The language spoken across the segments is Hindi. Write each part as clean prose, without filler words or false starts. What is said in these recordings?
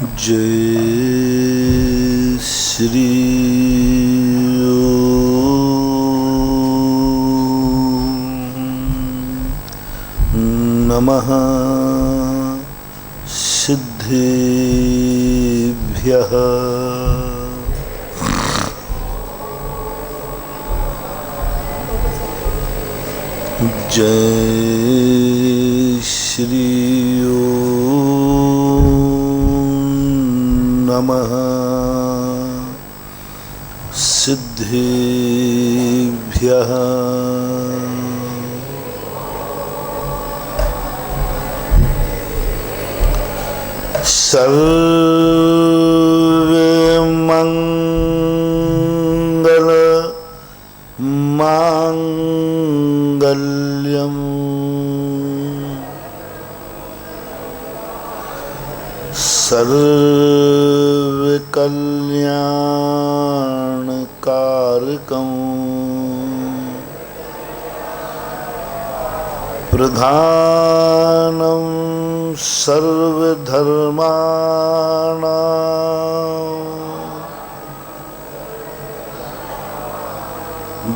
जय श्री नमः सिद्धेभ्यः। जय श्री नमः सिद्धेभ्यः। सर्वे मंगल मांगल्यम् सर्वे कल्याणकारकम् प्रधानं सर्वधर्माणां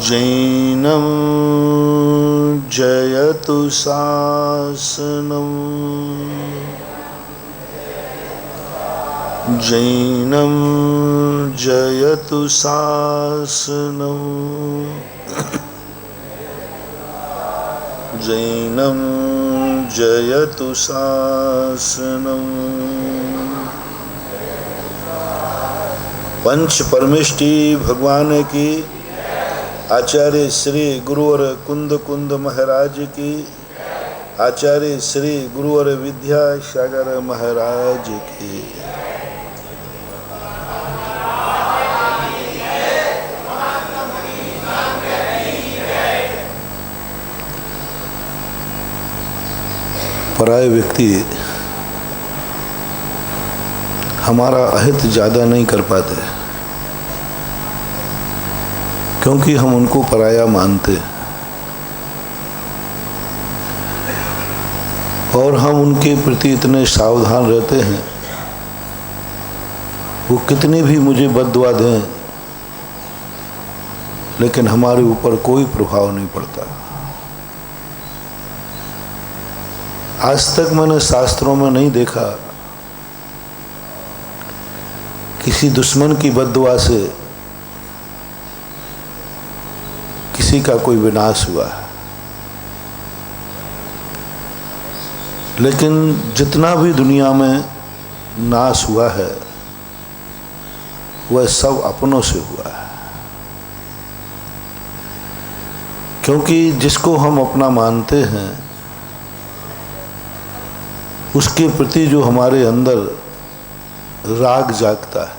जैनं जयतु शासनम् जैनं जयतु शासनम् जैनं जयतु शासनम्। पंच परमेष्टि भगवान की, आचार्य श्री गुरुवर कुंद कुंद महाराज की, आचार्य श्री गुरुवर विद्यासागर महाराज की। पराये व्यक्ति हमारा अहित ज़्यादा नहीं कर पाते, क्योंकि हम उनको पराया मानते हैं और हम उनके प्रति इतने सावधान रहते हैं, वो कितनी भी मुझे बद्दुआ दें लेकिन हमारे ऊपर कोई प्रभाव नहीं पड़ता। आज तक मैंने शास्त्रों में नहीं देखा किसी दुश्मन की बद्दुआ से किसी का कोई विनाश हुआ है। लेकिन जितना भी दुनिया में नाश हुआ है वह सब अपनों से हुआ है, क्योंकि जिसको हम अपना मानते हैं उसके प्रति जो हमारे अंदर राग जागता है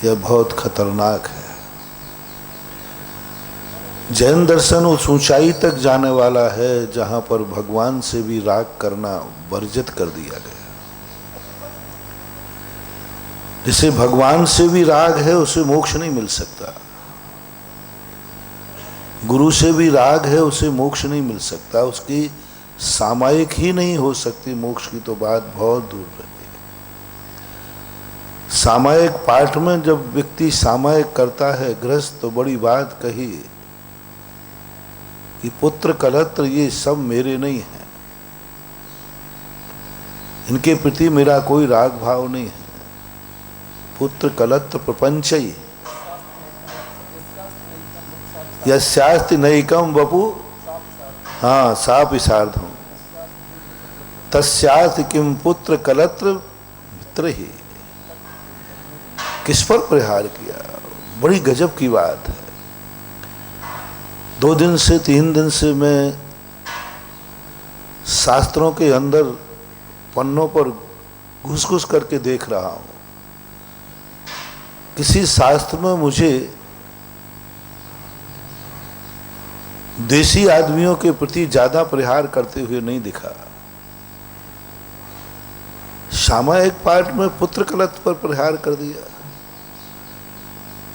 यह बहुत खतरनाक है। जैन दर्शन उस ऊंचाई तक जाने वाला है जहां पर भगवान से भी राग करना वर्जित कर दिया गया। जिसे भगवान से भी राग है उसे मोक्ष नहीं मिल सकता, गुरु से भी राग है उसे मोक्ष नहीं मिल सकता, उसकी सामायिक ही नहीं हो सकती। मोक्ष की तो बात बहुत दूर रही। सामायिक पाठ में जब व्यक्ति सामायिक करता है गृहस्थ, तो बड़ी बात कही कि पुत्र कलत्र ये सब मेरे नहीं है, इनके प्रति मेरा कोई राग भाव नहीं है। पुत्र कलत्र प्रपंचई यस्यास्ति नैकम वपु, हाँ साप सार्धम तस्यास्ति किम पुत्र कलत्र मित्र ही। किस पर प्रहार किया, बड़ी गजब की बात है। 2 दिन से 3 दिन से मैं शास्त्रों के अंदर पन्नों पर घुस-घुस करके देख रहा हूं। किसी शास्त्र में मुझे देशी आदमियों के प्रति ज्यादा प्रहार करते हुए नहीं दिखा। सामायिक पाठ में पुत्र कलत्र पर प्रहार कर दिया।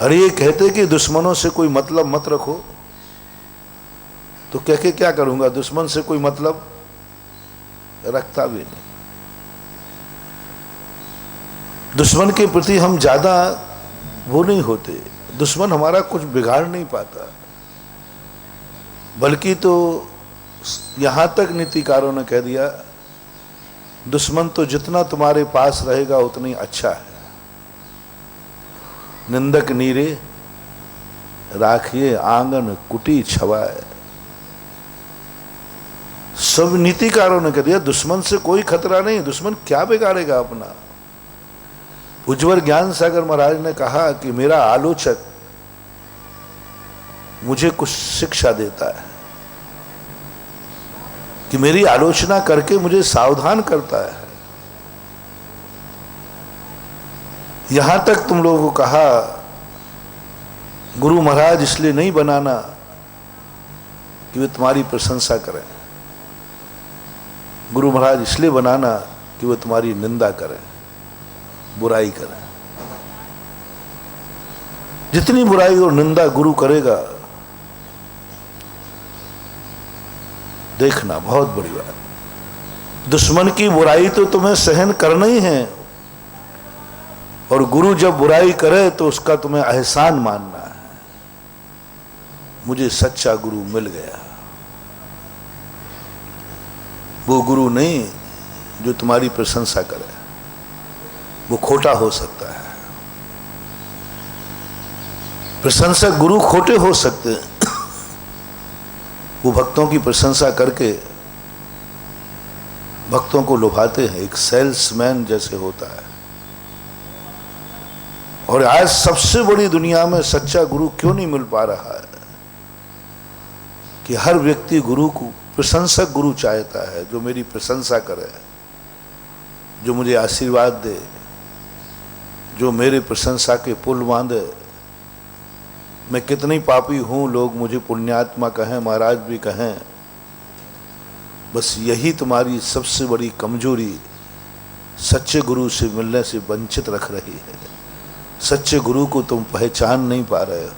अरे ये कहते कि दुश्मनों से कोई मतलब मत रखो, तो कह के क्या करूंगा, दुश्मन से कोई मतलब रखता भी नहीं। दुश्मन के प्रति हम ज़्यादा वो नहीं होते, दुश्मन हमारा कुछ बिगाड़ नहीं पाता, बल्कि तो यहाँ तक नीतिकारों ने कह दिया दुश्मन तो जितना तुम्हारे पास रहेगा उतना ही अच्छा है। निंदक नीरे राखिए आंगन कुटी छवाए। सब नीतिकारों ने कह दिया दुश्मन से कोई खतरा नहीं, दुश्मन क्या बिगाड़ेगा अपना। उज्ज्वल ज्ञान सागर महाराज ने कहा कि मेरा आलोचक मुझे कुछ शिक्षा देता है, कि मेरी आलोचना करके मुझे सावधान करता है। यहां तक तुम लोगों को कहा गुरु महाराज इसलिए नहीं बनाना कि वे तुम्हारी प्रशंसा करें, गुरु महाराज इसलिए बनाना कि वे तुम्हारी निंदा करें, बुराई करें। जितनी बुराई और निंदा गुरु करेगा, देखना बहुत बड़ी बात। दुश्मन की बुराई तो तुम्हें सहन करना ही है, और गुरु जब बुराई करे तो उसका तुम्हें एहसान मानना है। मुझे सच्चा गुरु मिल गया, वो गुरु नहीं जो तुम्हारी प्रशंसा करे, वो खोटा हो सकता है। प्रशंसक गुरु खोटे हो सकते हैं, वो भक्तों की प्रशंसा करके भक्तों को लुभाते हैं, एक सेल्समैन जैसे होता है। और आज सबसे बड़ी दुनिया में सच्चा गुरु क्यों नहीं मिल पा रहा है कि हर व्यक्ति गुरु को प्रशंसक गुरु चाहता है, जो मेरी प्रशंसा करे, जो मुझे आशीर्वाद दे, जो मेरे प्रशंसा के पुल बांधे। मैं कितनी पापी हूं, लोग मुझे पुण्यात्मा कहें, महाराज भी कहें, बस यही तुम्हारी सबसे बड़ी कमजोरी सच्चे गुरु से मिलने से वंचित रख रही है। सच्चे गुरु को तुम पहचान नहीं पा रहे हो।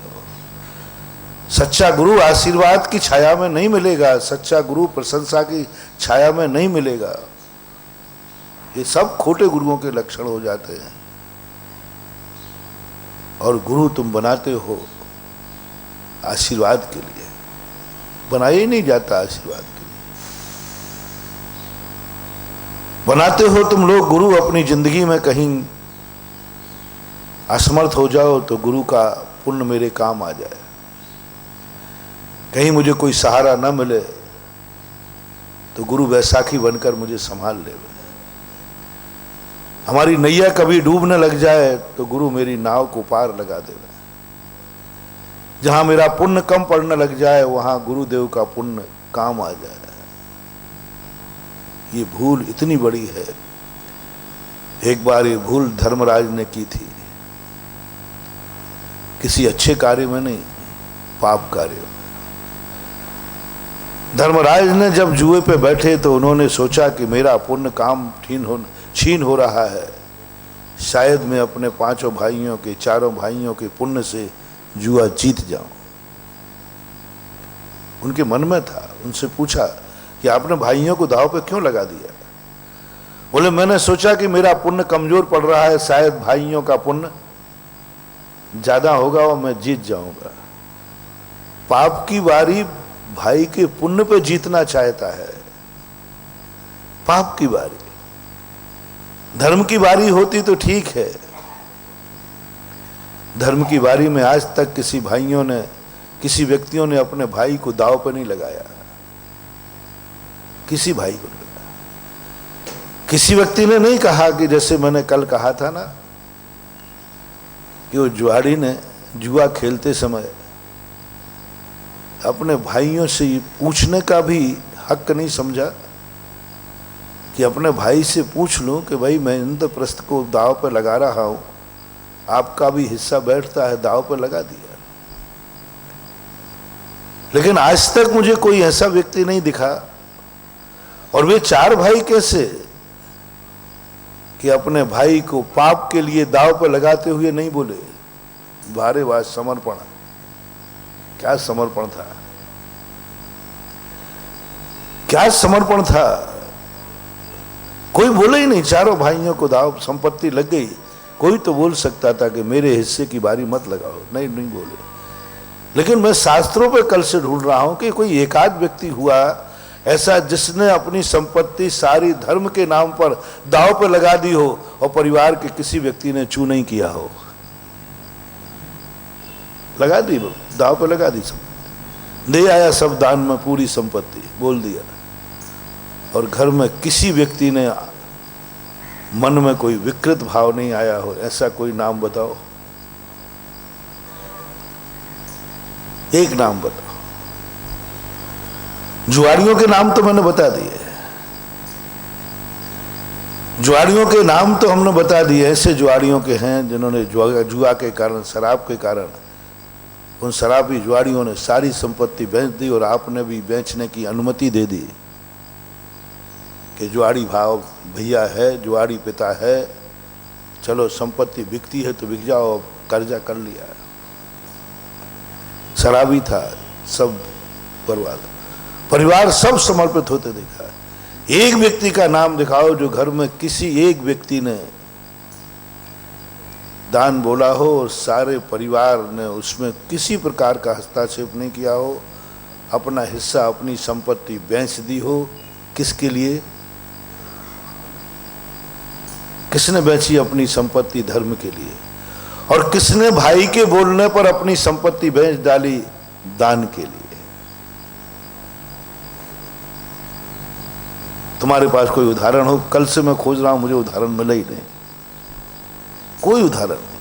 सच्चा गुरु आशीर्वाद की छाया में नहीं मिलेगा, सच्चा गुरु प्रशंसा की छाया में नहीं मिलेगा। ये सब खोटे गुरुओं के लक्षण हो जाते हैं। और गुरु तुम बनाते हो आशीर्वाद के लिए, बनाया ही नहीं जाता आशीर्वाद के लिए। बनाते हो तुम लोग गुरु अपनी जिंदगी में कहीं असमर्थ हो जाओ तो गुरु का पुण्य मेरे काम आ जाए। कहीं मुझे कोई सहारा न मिले तो गुरु वैसाखी बनकर मुझे संभाल ले। हमारी नैया कभी डूबने लग जाए तो गुरु मेरी नाव को पार लगा दे। जहां मेरा पुण्य कम पड़ने लग जाए वहां गुरुदेव का पुण्य काम आ जाए। ये भूल इतनी बड़ी है। एक बार ये भूल धर्मराज ने की थी, किसी अच्छे कार्य में नहीं, पाप कार्य में। धर्मराज ने जब जुए पे बैठे तो उन्होंने सोचा कि मेरा पुण्य काम छीन हो रहा है, शायद मैं अपने पांचों भाइयों के, चारों भाइयों के पुण्य से जुआ जीत जाऊं। उनके मन में था। उनसे पूछा कि आपने भाइयों को दांव पे क्यों लगा दिया? बोले मैंने सोचा कि मेरा पुण्य कमजोर पड़ रहा है, शायद भाइयों का पुण्य ज्यादा होगा और मैं जीत जाऊंगा। पाप की बारी भाई के पुण्य पे जीतना चाहता है, पाप की बारी। धर्म की बारी होती तो ठीक है। धर्म की बारी में आज तक किसी भाइयों ने, किसी व्यक्तियों ने अपने भाई को दांव पर नहीं लगाया। किसी भाई को नहीं लगाया। किसी व्यक्ति ने नहीं कहा कि जैसे मैंने कल कहा था ना कि वो जुआड़ी ने जुआ खेलते समय अपने भाइयों से ये पूछने का भी हक नहीं समझा कि अपने भाई से पूछ लूं कि भाई मैं इंद्रप्रस्थ को दांव पर लगा रहा हूं, आपका भी हिस्सा बैठता है, दांव पर लगा दिया। लेकिन आज तक मुझे कोई ऐसा व्यक्ति नहीं दिखा। और वे चार भाई कैसे कि अपने भाई को पाप के लिए दांव पर लगाते हुए नहीं बोले। भारे वाह समर्पण, क्या समर्पण था, क्या समर्पण था। कोई बोले ही नहीं। चारों भाइयों को दांव, संपत्ति लग गई, कोई तो बोल सकता था कि मेरे हिस्से की बारी मत लगाओ, नहीं नहीं बोले। लेकिन मैं शास्त्रों पे कल से ढूंढ रहा हूं कि कोई एकाध व्यक्ति हुआ ऐसा जिसने अपनी संपत्ति सारी धर्म के नाम पर दांव पे लगा दी हो और परिवार के किसी व्यक्ति ने चू नहीं किया हो। लगा दी, दांव पे लगा दी संपत्ति, दे आया सब दान में पूरी संपत्ति बोल दिया, और घर में किसी व्यक्ति ने मन में कोई विकृत भाव नहीं आया हो, ऐसा कोई नाम बताओ, एक नाम बताओ। जुआरियों के नाम तो मैंने बता दिए, जुआरियों के नाम तो हमने बता दिए। ऐसे जुआरियों के हैं जिन्होंने जुआ के कारण, शराब के कारण, उन शराबी जुआरियों ने सारी संपत्ति बेच दी और आपने भी बेचने की अनुमति दे दी कि जुआरी भाव भैया है, जुआरी पिता है, चलो संपत्ति बिकती है तो बिक जाओ, कर्जा कर लिया। शराबी था, सब बर्बाद, परिवार सब समर्पित होते देखा। एक व्यक्ति का नाम दिखाओ जो घर में किसी एक व्यक्ति ने दान बोला हो और सारे परिवार ने उसमें किसी प्रकार का हस्तक्षेप नहीं किया हो, अपना हिस्सा, अपनी संपत्ति बेच दी हो। किसके लिए? किसने बेची अपनी संपत्ति? धर्म के लिए। और किसने भाई के बोलने पर अपनी संपत्ति बेच डाली? दान के लिए। तुम्हारे पास कोई उदाहरण हो? कल से मैं खोज रहा हूं, मुझे उदाहरण मिला ही नहीं, कोई उदाहरण नहीं,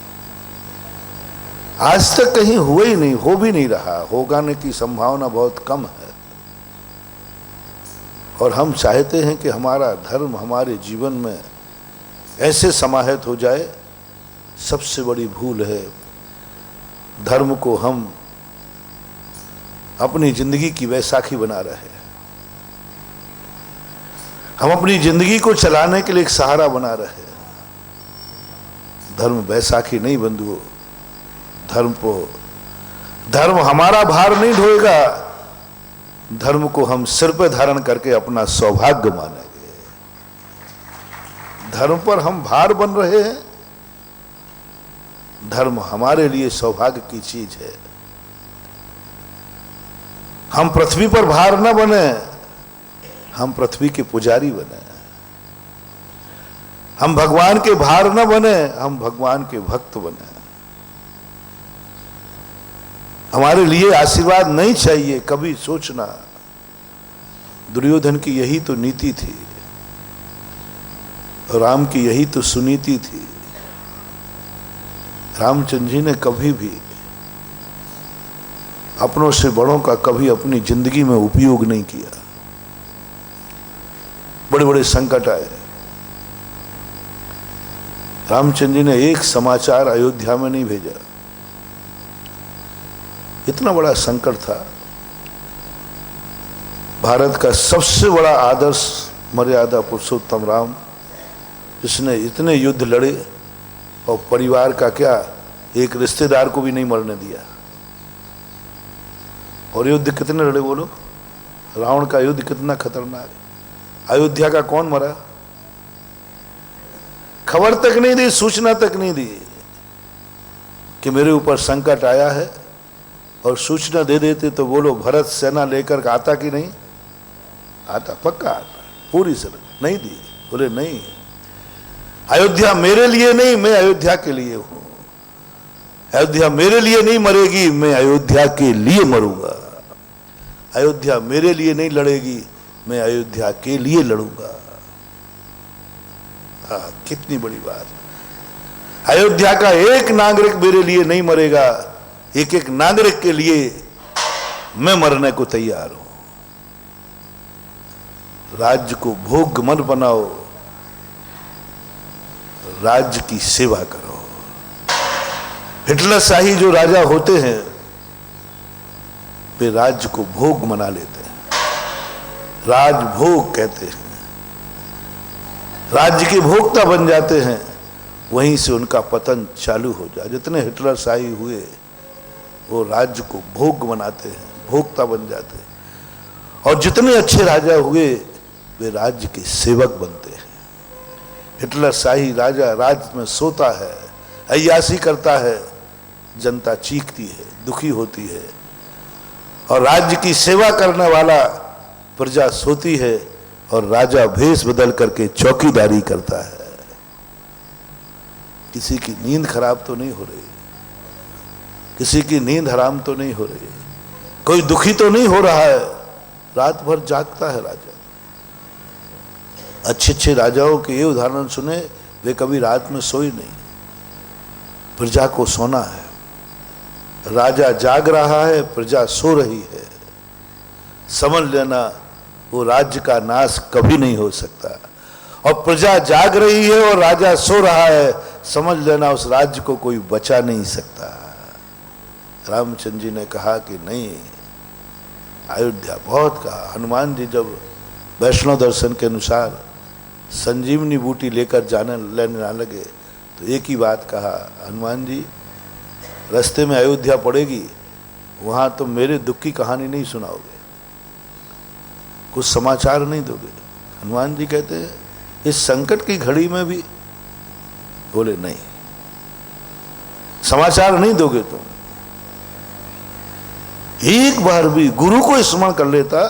आज तक कहीं हुआ ही नहीं, हो भी नहीं रहा, होगाने की संभावना बहुत कम है। और हम चाहते हैं कि हमारा धर्म हमारे जीवन में ऐसे समाहित हो जाए। सबसे बड़ी भूल है, धर्म को हम अपनी जिंदगी की वैसाखी बना रहे हैं। हम अपनी जिंदगी को चलाने के लिए एक सहारा बना रहे हैं। धर्म वैसाखी नहीं बंधुओं, धर्म हमारा भार नहीं ढोएगा, धर्म को हम सिर पे धारण करके अपना सौभाग्य मानेंगे। धर्म पर हम भार बन रहे हैं, धर्म हमारे लिए सौभाग्य की चीज है। हम पृथ्वी पर भार न बने, हम पृथ्वी के पुजारी बने। हम भगवान के भार न बने, हम भगवान के भक्त बने। हमारे लिए आशीर्वाद नहीं चाहिए कभी सोचना। दुर्योधन की यही तो नीति थी, राम की यही तो सुनीति थी। रामचंद्र जी ने कभी भी अपनों से बड़ों का कभी अपनी जिंदगी में उपयोग नहीं किया। बड़े बड़े संकट आए, रामचंद्र जी ने एक समाचार अयोध्या में नहीं भेजा। इतना बड़ा संकट था। भारत का सबसे बड़ा आदर्श मर्यादा पुरुषोत्तम राम, जिसने इतने युद्ध लड़े और परिवार का क्या, एक रिश्तेदार को भी नहीं मरने दिया। और युद्ध कितने लड़े बोलो? रावण का युद्ध कितना खतरनाक। अयोध्या का कौन मरा? खबर तक नहीं दी, सूचना तक नहीं दी कि मेरे ऊपर संकट आया है। और सूचना दे देते तो बोलो भरत सेना लेकर आता कि नहीं आता? पक्का आता, पूरी सेना। नहीं दी, बोले नहीं, अयोध्या मेरे लिए नहीं, मैं अयोध्या के लिए हूं। अयोध्या मेरे लिए नहीं मरेगी, मैं अयोध्या के लिए मरूंगा। अयोध्या मेरे लिए नहीं लड़ेगी, मैं अयोध्या के लिए लड़ूंगा। कितनी बड़ी बात। अयोध्या का एक नागरिक मेरे लिए नहीं मरेगा, एक एक नागरिक के लिए मैं मरने को तैयार हूं। राज्य को भोग मत बनाओ, राज्य की सेवा करो। हिटलर शाही जो राजा होते हैं वे राज्य को भोग मना लेते हैं, राजभोग कहते हैं। राज्य के भोक्ता बन जाते हैं, वहीं से उनका पतन चालू हो जाए। जितने हिटलर शाही हुए वो राज्य को भोग बनाते हैं, भोक्ता बन जाते हैं। और जितने अच्छे राजा हुए वे राज्य के सेवक बनते हैं। हिटलर शाही राजा राज्य में सोता है, अय्यासी करता है, जनता चीखती है, दुखी होती है, और राज्य की सेवा करने वाला प्रजा सोती है और राजा भेष बदल करके चौकीदारी करता है। किसी की नींद खराब तो नहीं हो रही, किसी की नींद हराम तो नहीं हो रही, कोई दुखी तो नहीं हो रहा है, रात भर जागता है राजा। अच्छे अच्छे राजाओं के ये उदाहरण सुने, वे कभी रात में सोई नहीं। प्रजा को सोना है, राजा जाग रहा है, प्रजा सो रही है। समझ लेना वो राज्य का नाश कभी नहीं हो सकता। और प्रजा जाग रही है और राजा सो रहा है, समझ लेना उस राज्य को कोई बचा नहीं सकता। रामचंद्र जी ने कहा कि नहीं, अयोध्या बहुत कहा। हनुमान जी जब वैष्णव दर्शन के अनुसार संजीवनी बूटी लेकर लेने ना लगे तो एक ही बात कहा, हनुमान जी रास्ते में अयोध्या पड़ेगी, वहां तो मेरे दुख की कहानी नहीं सुनाओगे, कुछ समाचार नहीं दोगे। हनुमान जी कहते हैं इस संकट की घड़ी में भी, बोले नहीं, समाचार नहीं दोगे तुम। एक बार भी गुरु को स्मरण कर लेता,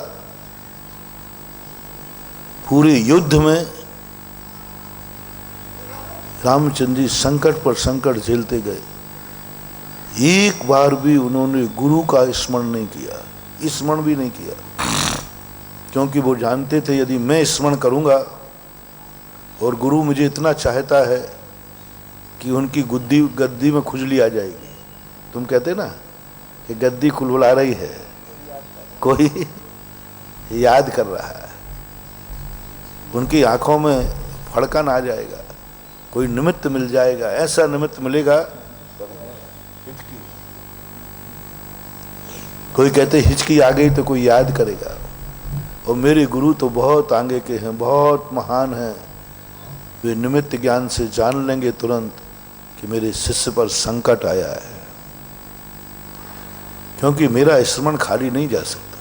पूरे युद्ध में रामचंद्र जी संकट पर संकट झेलते गए, एक बार भी उन्होंने गुरु का स्मरण नहीं किया, स्मरण भी नहीं किया, क्योंकि वो जानते थे यदि मैं स्मरण करूंगा और गुरु मुझे इतना चाहता है कि उनकी गद्दी में खुजली आ जाएगी। तुम कहते ना कि गद्दी खुलबुला रही है, कोई याद कर रहा है, उनकी आंखों में फड़कन आ जाएगा, कोई निमित्त मिल जाएगा, ऐसा निमित्त मिलेगा। कोई कहते हिचकी आ गई तो कोई याद करेगा, और मेरे गुरु तो बहुत आगे के हैं, बहुत महान हैं, वे निमित्त ज्ञान से जान लेंगे तुरंत कि मेरे शिष्य पर संकट आया है। क्योंकि मेरा स्मरण खाली नहीं जा सकता।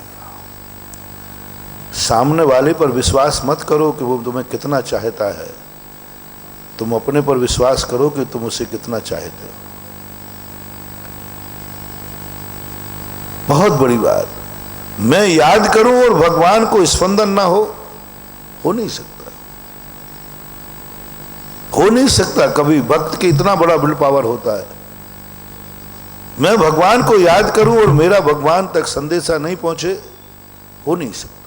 सामने वाले पर विश्वास मत करो कि वो तुम्हें कितना चाहता है, तुम अपने पर विश्वास करो कि तुम उसे कितना चाहते हो। बहुत बड़ी बात, मैं याद करूं और भगवान को स्पंदन ना हो नहीं सकता, हो नहीं सकता। कभी भक्त के इतना बड़ा विल पावर होता है, मैं भगवान को याद करूं और मेरा भगवान तक संदेशा नहीं पहुंचे, हो नहीं सकता।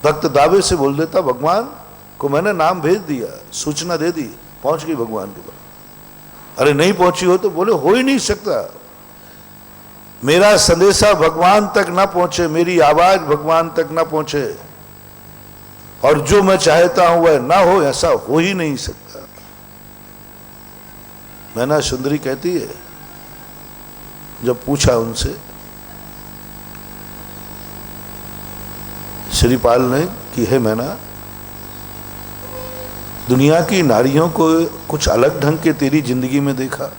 भक्त दावे से बोल देता भगवान को मैंने नाम भेज दिया, सूचना दे दी, पहुंच गई भगवान के पास। अरे नहीं पहुंची हो तो बोले हो ही नहीं सकता, मेरा संदेशा भगवान तक ना पहुंचे, मेरी आवाज भगवान तक ना पहुंचे, और जो मैं चाहता हूं वह ना हो, ऐसा हो ही नहीं सकता। मैना सुंदरी कहती है, जब पूछा उनसे श्रीपाल ने कि है मैना, दुनिया की नारियों को कुछ अलग ढंग के तेरी जिंदगी में देखा।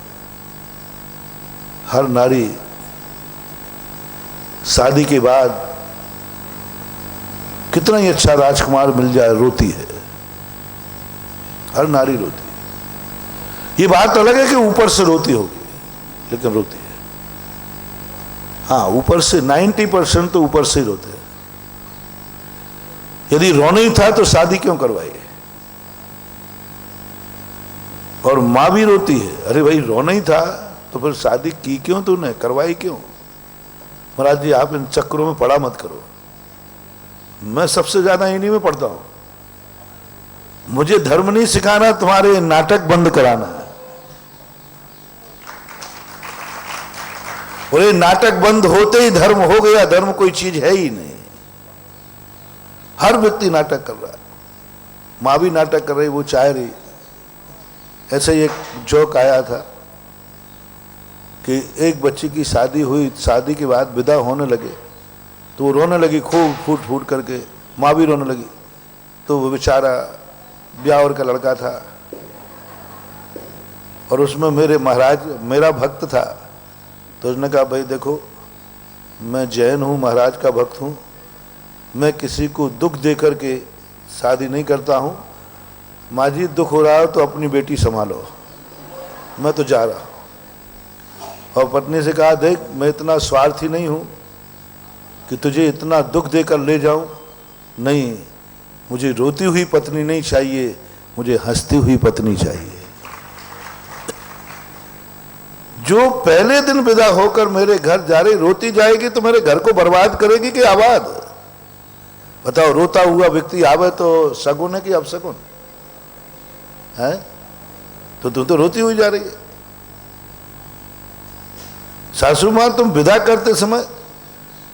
हर नारी शादी के बाद कितना ही अच्छा राजकुमार मिल जाए रोती है, हर नारी रोती है। ये बात अलग है कि ऊपर से रोती होगी, लेकिन रोती है। हाँ, ऊपर से 90% तो ऊपर से ही रोते हैं। यदि रोना ही था तो शादी क्यों करवाई? और मां भी रोती है, अरे भाई रोना ही था तो फिर शादी की क्यों तूने, करवाई क्यों? महाराज जी आप इन चक्रों में पड़ा मत करो, मैं सबसे ज्यादा इन्हीं में पढ़ता हूं। मुझे धर्म नहीं सिखाना, तुम्हारे नाटक बंद कराना है। और ये नाटक बंद होते ही धर्म हो गया, धर्म कोई चीज है ही नहीं। हर व्यक्ति नाटक कर रहा है, मां भी नाटक कर रही, वो चाह रही। ऐसे ही एक जोक आया था कि एक बच्ची की शादी हुई, शादी के बाद विदा होने लगे तो वो रोने लगी खूब फूट फूट करके, माँ भी रोने लगी। तो वो बेचारा ब्यावर का लड़का था और उसमें मेरे महाराज मेरा भक्त था, तो उसने कहा भाई देखो मैं जैन हूँ, महाराज का भक्त हूँ, मैं किसी को दुख दे करके शादी नहीं करता हूँ। माँ जी दुख हो रहा हो तो अपनी बेटी संभालो। मैं तो जा रहा हूं। और पत्नी से कहा, देख मैं इतना स्वार्थी नहीं हूं कि तुझे इतना दुख देकर ले जाऊं। नहीं, मुझे रोती हुई पत्नी नहीं चाहिए, मुझे हंसती हुई पत्नी चाहिए, जो पहले दिन विदा होकर मेरे घर जा रही रोती जाएगी तो मेरे घर को बर्बाद करेगी कि आबाद। बताओ, रोता हुआ व्यक्ति आवे तो सगुन है कि अपशगुन है? तो तुम तो रोती हुई जा रही है। सासू मां, तुम विदा करते समय,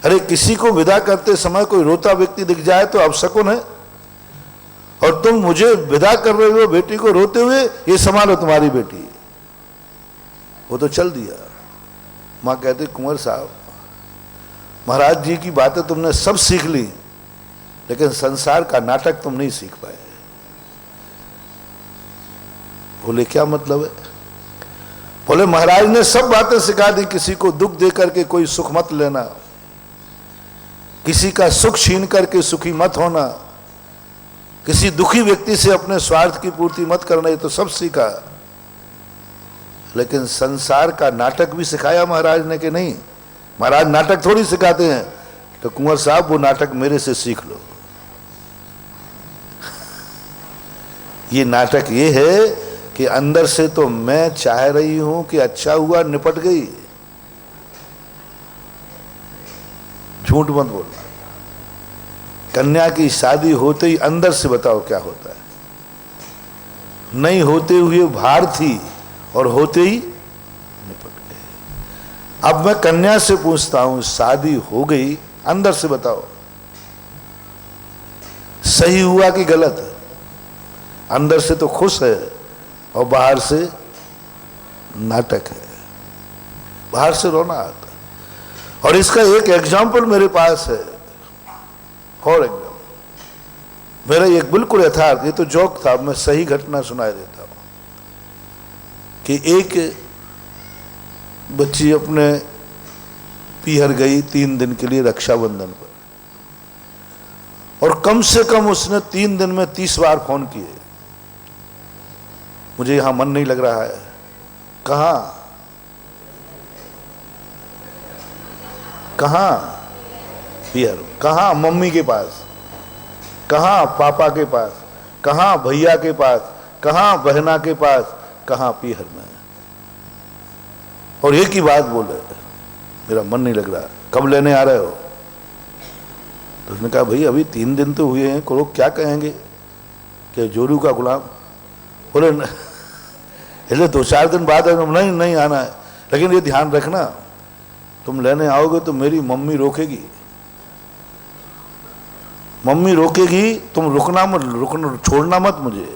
अरे किसी को विदा करते समय कोई रोता व्यक्ति दिख जाए तो अपशकुन है, और तुम मुझे विदा कर रहे हो बेटी को रोते हुए, ये संभालो तुम्हारी बेटी। वो तो चल दिया। मां कहती, कुंवर साहब, महाराज जी की बातें तुमने सब सीख ली, लेकिन संसार का नाटक तुम नहीं सीख पाए। बोले, क्या मतलब है? बोले, महाराज ने सब बातें सिखा दी, किसी को दुख दे करके कोई सुख मत लेना, किसी का सुख छीन करके सुखी मत होना, किसी दुखी व्यक्ति से अपने स्वार्थ की पूर्ति मत करना, ये तो सब सीखा। लेकिन संसार का नाटक भी सिखाया महाराज ने कि नहीं? महाराज नाटक थोड़ी सिखाते हैं। तो कुंवर साहब, वो नाटक मेरे से सीख लो। ये नाटक ये है कि अंदर से तो मैं चाह रही हूं कि अच्छा हुआ, निपट गई। झूठ मत बोलना। कन्या की शादी होते ही अंदर से बताओ क्या होता है। नहीं होते हुए भार थी और होते ही निपट गए। अब मैं कन्या से पूछता हूं, शादी हो गई, अंदर से बताओ सही हुआ कि गलत? अंदर से तो खुश है और बाहर से नाटक है, बाहर से रोना आता है। और इसका एक एग्जाम्पल मेरे पास है, और एग्जाम्पल मेरा एक बिल्कुल यथार्थ, ये तो जोक था, मैं सही घटना सुनाई देता हूं कि एक बच्ची अपने पीहर गई 3 दिन के लिए रक्षाबंधन पर, और कम से कम उसने 3 दिन में 30 बार फोन किए, मुझे यहां मन नहीं लग रहा है। कहां कहां? पीहर। कहां? मम्मी के पास। कहां? पापा के पास। कहां? भैया के पास। कहां? बहना के पास। कहां? पीहर में। और एक ही बात बोले, मेरा मन नहीं लग रहा, कब लेने आ रहे हो? तो उसने कहा, भाई अभी 3 दिन तो हुए हैं, लोग क्या कहेंगे कि जोरू का गुलाम। बोले, इसलिए 2-4 दिन बाद है। नहीं नहीं आना है, लेकिन ये ध्यान रखना, तुम लेने आओगे तो मेरी मम्मी रोकेगी, मम्मी रोकेगी, तुम रुकना मत, रुकना छोड़ना मत मुझे।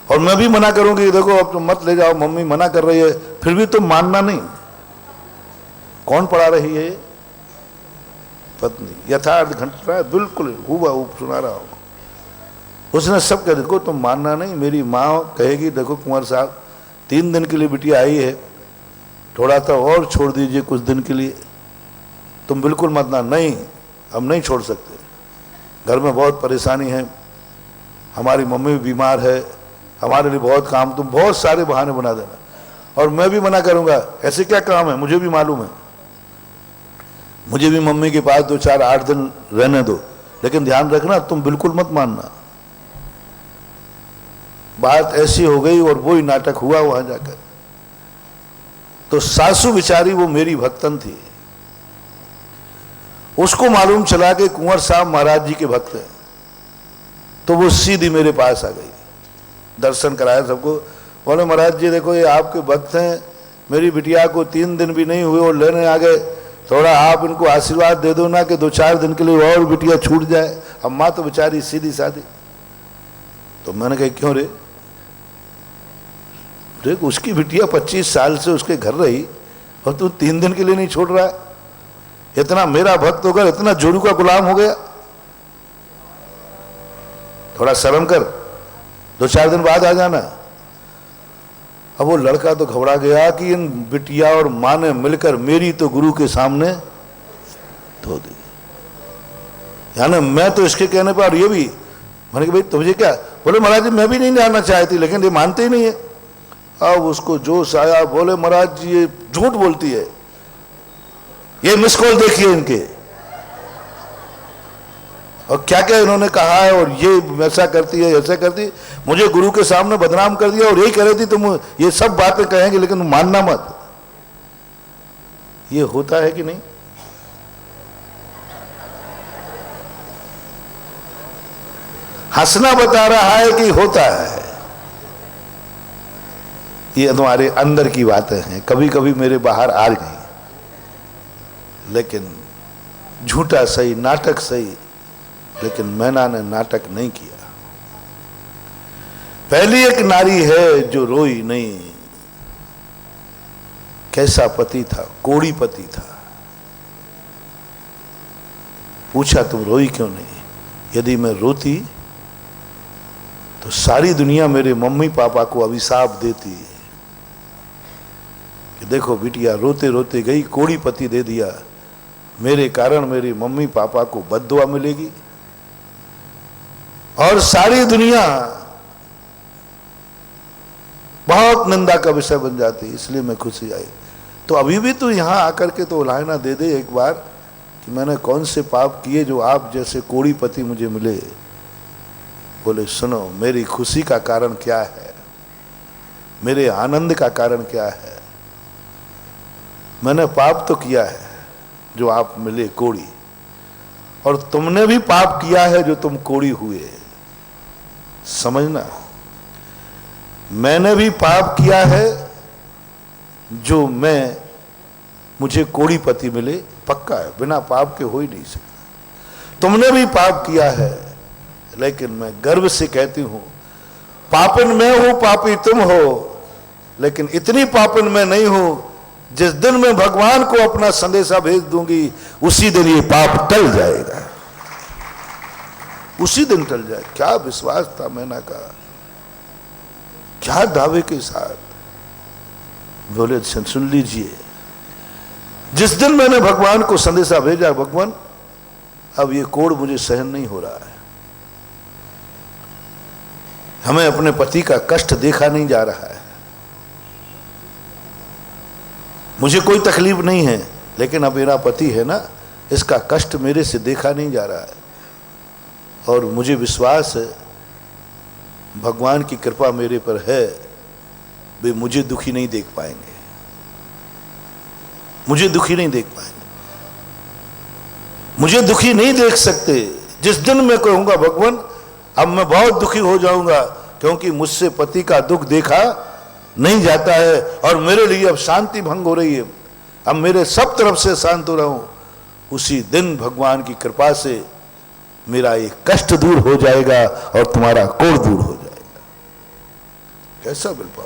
और मैं भी मना करूंगी, देखो अब तुम मत ले जाओ, मम्मी मना कर रही है, फिर भी तुम मानना नहीं। कौन पढ़ा रही है? पत्नी। यथार्थ घटना बिल्कुल हूबहू सुना रहा हूं। उसने सब कह, देखो तुम मानना नहीं, मेरी माँ कहेगी, देखो कुंवर साहब 3 दिन के लिए बिटिया आई है, थोड़ा सा और छोड़ दीजिए कुछ दिन के लिए, तुम बिल्कुल मत ना। नहीं, हम नहीं छोड़ सकते, घर में बहुत परेशानी है, हमारी मम्मी भी बीमार है, हमारे लिए बहुत काम, तुम बहुत सारे बहाने बना देना। और मैं भी मना करूंगा, ऐसे क्या काम है, मुझे भी मालूम है, मुझे भी मम्मी के पास 2-4-8 दिन रहने दो, लेकिन ध्यान रखना तुम बिल्कुल मत मानना। बात ऐसी हो गई और वही नाटक हुआ वहां जाकर। तो सासू बिचारी वो मेरी भक्तन थी, उसको मालूम चला कि कुंवर साहब महाराज जी के भक्त हैं, तो वो सीधी मेरे पास आ गई, दर्शन कराया सबको। बोले, महाराज जी देखो ये आपके भक्त हैं, मेरी बिटिया को 3 दिन भी नहीं हुए और लेने आ गए, थोड़ा आप इनको आशीर्वाद दे दो ना कि 2-4 दिन के लिए और बिटिया छूट जाए। अब माँ तो बेचारी सीधी सादी। तो मैंने कहा, क्यों रे? देख उसकी बिटिया 25 साल से उसके घर रही और तू 3 दिन के लिए नहीं छोड़ रहा है। इतना मेरा भक्त होकर इतना जोरू का गुलाम हो गया, थोड़ा शर्म कर, 2-4 दिन बाद आ जाना। अब वो लड़का तो घबरा गया कि इन बिटिया और माँ ने मिलकर मेरी तो गुरु के सामने धो दी, यानी मैं तो इसके कहने पर। और ये भी मैंने कहा, भाई तुझे क्या? बोले, महाराज जी मैं भी नहीं जानना चाहती, लेकिन ये मानते ही नहीं है। अब उसको जोश आया, बोले महाराज जी ये झूठ बोलती है, ये मिस कॉल देखिए इनके, और क्या क्या इन्होंने कहा है, और ये ऐसा करती है ऐसा करती, मुझे गुरु के सामने बदनाम कर दिया, और यही कह रही थी तुम ये सब बातें कहेंगे लेकिन तुम मानना मत। ये होता है कि नहीं? हंसना बता रहा है कि होता है। ये तुम्हारे अंदर की बातें हैं, कभी कभी मेरे बाहर आ गई, लेकिन झूठा सही, नाटक सही, लेकिन मैना ने नाटक नहीं किया। पहली एक नारी है जो रोई नहीं। कैसा पति था? कोड़ी पति था। पूछा तुम रोई क्यों नहीं? यदि मैं रोती तो सारी दुनिया मेरे मम्मी पापा को अभिशाप देती कि देखो बिटिया रोते रोते गई, कोड़ी पति दे दिया, मेरे कारण मेरी मम्मी पापा को बद्दुआ मिलेगी, और सारी दुनिया बहुत निंदा का विषय बन जाती। इसलिए मैं खुशी आई। तो अभी भी तू यहां आकर के तो उलाहना दे दे एक बार कि मैंने कौन से पाप किए जो आप जैसे कोड़ी पति मुझे मिले। बोले सुनो, मेरी खुशी का कारण क्या है, मेरे आनंद का कारण क्या है? मैंने पाप तो किया है जो आप मिले कोड़ी, और तुमने भी पाप किया है जो तुम कोड़ी हुए। समझना, मैंने भी पाप किया है जो मुझे कोड़ी पति मिले, पक्का है, बिना पाप के हो ही नहीं सकता। तुमने भी पाप किया है, लेकिन मैं गर्व से कहती हूं, पापन मैं हूं, पापी तुम हो, लेकिन इतनी पापन मैं नहीं हूं। जिस दिन मैं भगवान को अपना संदेशा भेज दूंगी, उसी दिन ये पाप टल जाएगा, उसी दिन टल जाए। क्या विश्वास था मैना का, क्या दावे के साथ। बोले सुन लीजिए, जिस दिन मैंने भगवान को संदेशा भेजा, भगवान अब ये कोड़ मुझे सहन नहीं हो रहा है, हमें अपने पति का कष्ट देखा नहीं जा रहा है, मुझे कोई तकलीफ नहीं है, लेकिन अब मेरा पति है ना, इसका कष्ट मेरे से देखा नहीं जा रहा है, और मुझे विश्वास है भगवान की कृपा मेरे पर है, वे मुझे दुखी नहीं देख पाएंगे, मुझे दुखी नहीं देख पाएंगे, मुझे दुखी नहीं देख सकते। जिस दिन मैं कहूंगा भगवान अब मैं बहुत दुखी हो जाऊंगा, क्योंकि मुझसे पति का दुख देखा नहीं जाता है, और मेरे लिए अब शांति भंग हो रही है, अब मेरे सब तरफ से शांत हो रहा हूं, उसी दिन भगवान की कृपा से मेरा ये कष्ट दूर हो जाएगा और तुम्हारा कोढ़ दूर हो जाएगा। कैसा बिल्कुल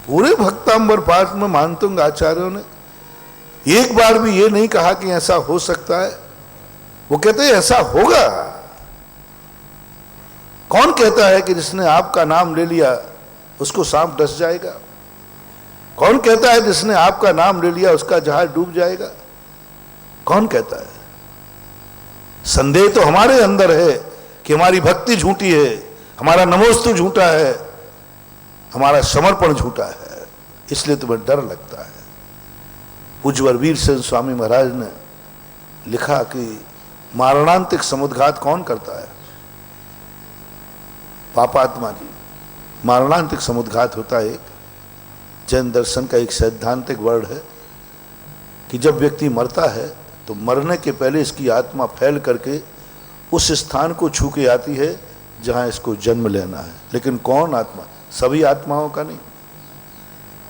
पूरे भक्तांबर पाठ में मानतुंग आचार्यों ने एक बार भी ये नहीं कहा कि ऐसा हो सकता है, वो कहते हैं ऐसा होगा। कौन कहता है कि जिसने आपका नाम ले लिया उसको सांप डस जाएगा? कौन कहता है जिसने आपका नाम ले लिया उसका जहाज डूब जाएगा? कौन कहता है? संदेह तो हमारे अंदर है कि हमारी भक्ति झूठी है, हमारा नमोस्तु झूठा है, हमारा समर्पण झूठा है, इसलिए तुम्हें डर लगता है। पूज्य वीर सिंह स्वामी महाराज ने लिखा कि मारणांतिक समुद्घात कौन करता है? पापात्मा जी। मारणांतिक समुद्घात होता है, एक जैन दर्शन का एक सैद्धांतिक वर्ड है कि जब व्यक्ति मरता है तो मरने के पहले इसकी आत्मा फैल करके उस स्थान को छू के आती है जहां इसको जन्म लेना है। लेकिन कौन आत्मा? सभी आत्माओं का नहीं।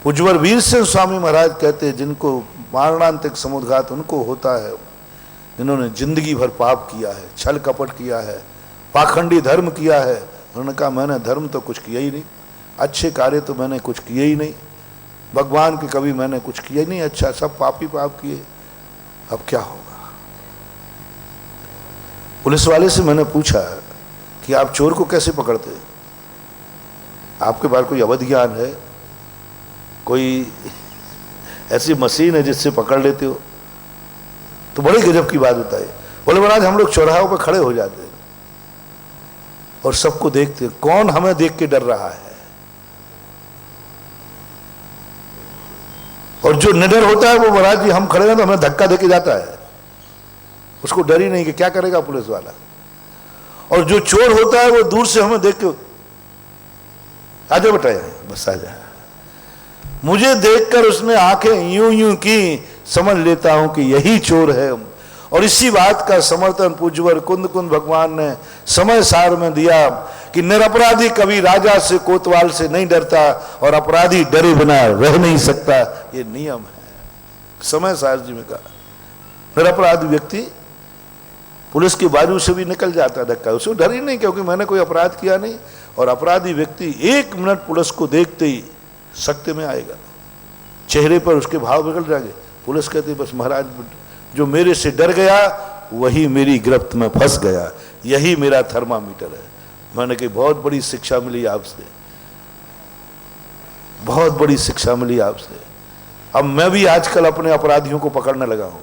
पूज्यवर वीर सिंह स्वामी महाराज कहते हैं जिनको मारणांतिक समुद्घात उनको होता है जिन्होंने जिंदगी भर पाप किया है, छल कपट किया है, पाखंडी धर्म किया है। उन्होंने कहा मैंने धर्म तो कुछ किया ही नहीं, अच्छे कार्य तो मैंने कुछ किए ही नहीं, भगवान के कभी मैंने कुछ किया ही नहीं अच्छा, सब पापी पाप किए, अब क्या होगा? पुलिस वाले से मैंने पूछा कि आप चोर को कैसे पकड़ते हैं? आपके पास कोई अवध ज्ञान है, कोई ऐसी मशीन है जिससे पकड़ लेते हो? तो बड़ी गजब की बात बताई। बोले महाराज हम लोग चौराहों पर खड़े हो जाते हैं और सबको देखते, कौन हमें देख के डर रहा है? और जो निडर होता है वो महाराज जी हम खड़े हैं तो हमें धक्का देके जाता है, उसको डर ही नहीं कि क्या करेगा पुलिस वाला। और जो चोर होता है वो दूर से हमें देख के आजा बेटा बस आजा। मुझे देखकर उसने आंखें यूं यूं की, समझ लेता हूं कि यही चोर है। और इसी बात का समर्थन पूज्यवर कुंद कुंद भगवान ने समय सार में दिया कि निरपराधी कभी राजा से कोतवाल से नहीं डरता और अपराधी डरे बिना रह नहीं सकता, ये नियम है। समय सार जी में कहा निरपराधी व्यक्ति पुलिस की बाजू से भी निकल जाता है धक्का, उसे डर ही नहीं क्योंकि मैंने कोई अपराध किया नहीं। और अपराधी व्यक्ति 1 मिनट पुलिस को देखते ही सख्ते में आएगा, चेहरे पर उसके भाव बिगड़ जाएंगे। पुलिस कहती बस महाराज जो मेरे से डर गया वही मेरी गिरफ्त में फंस गया, यही मेरा थर्मामीटर है। मैंने कही बहुत बड़ी शिक्षा मिली आपसे, बहुत बड़ी शिक्षा मिली आपसे। अब मैं भी आजकल अपने अपराधियों को पकड़ने लगा हूं।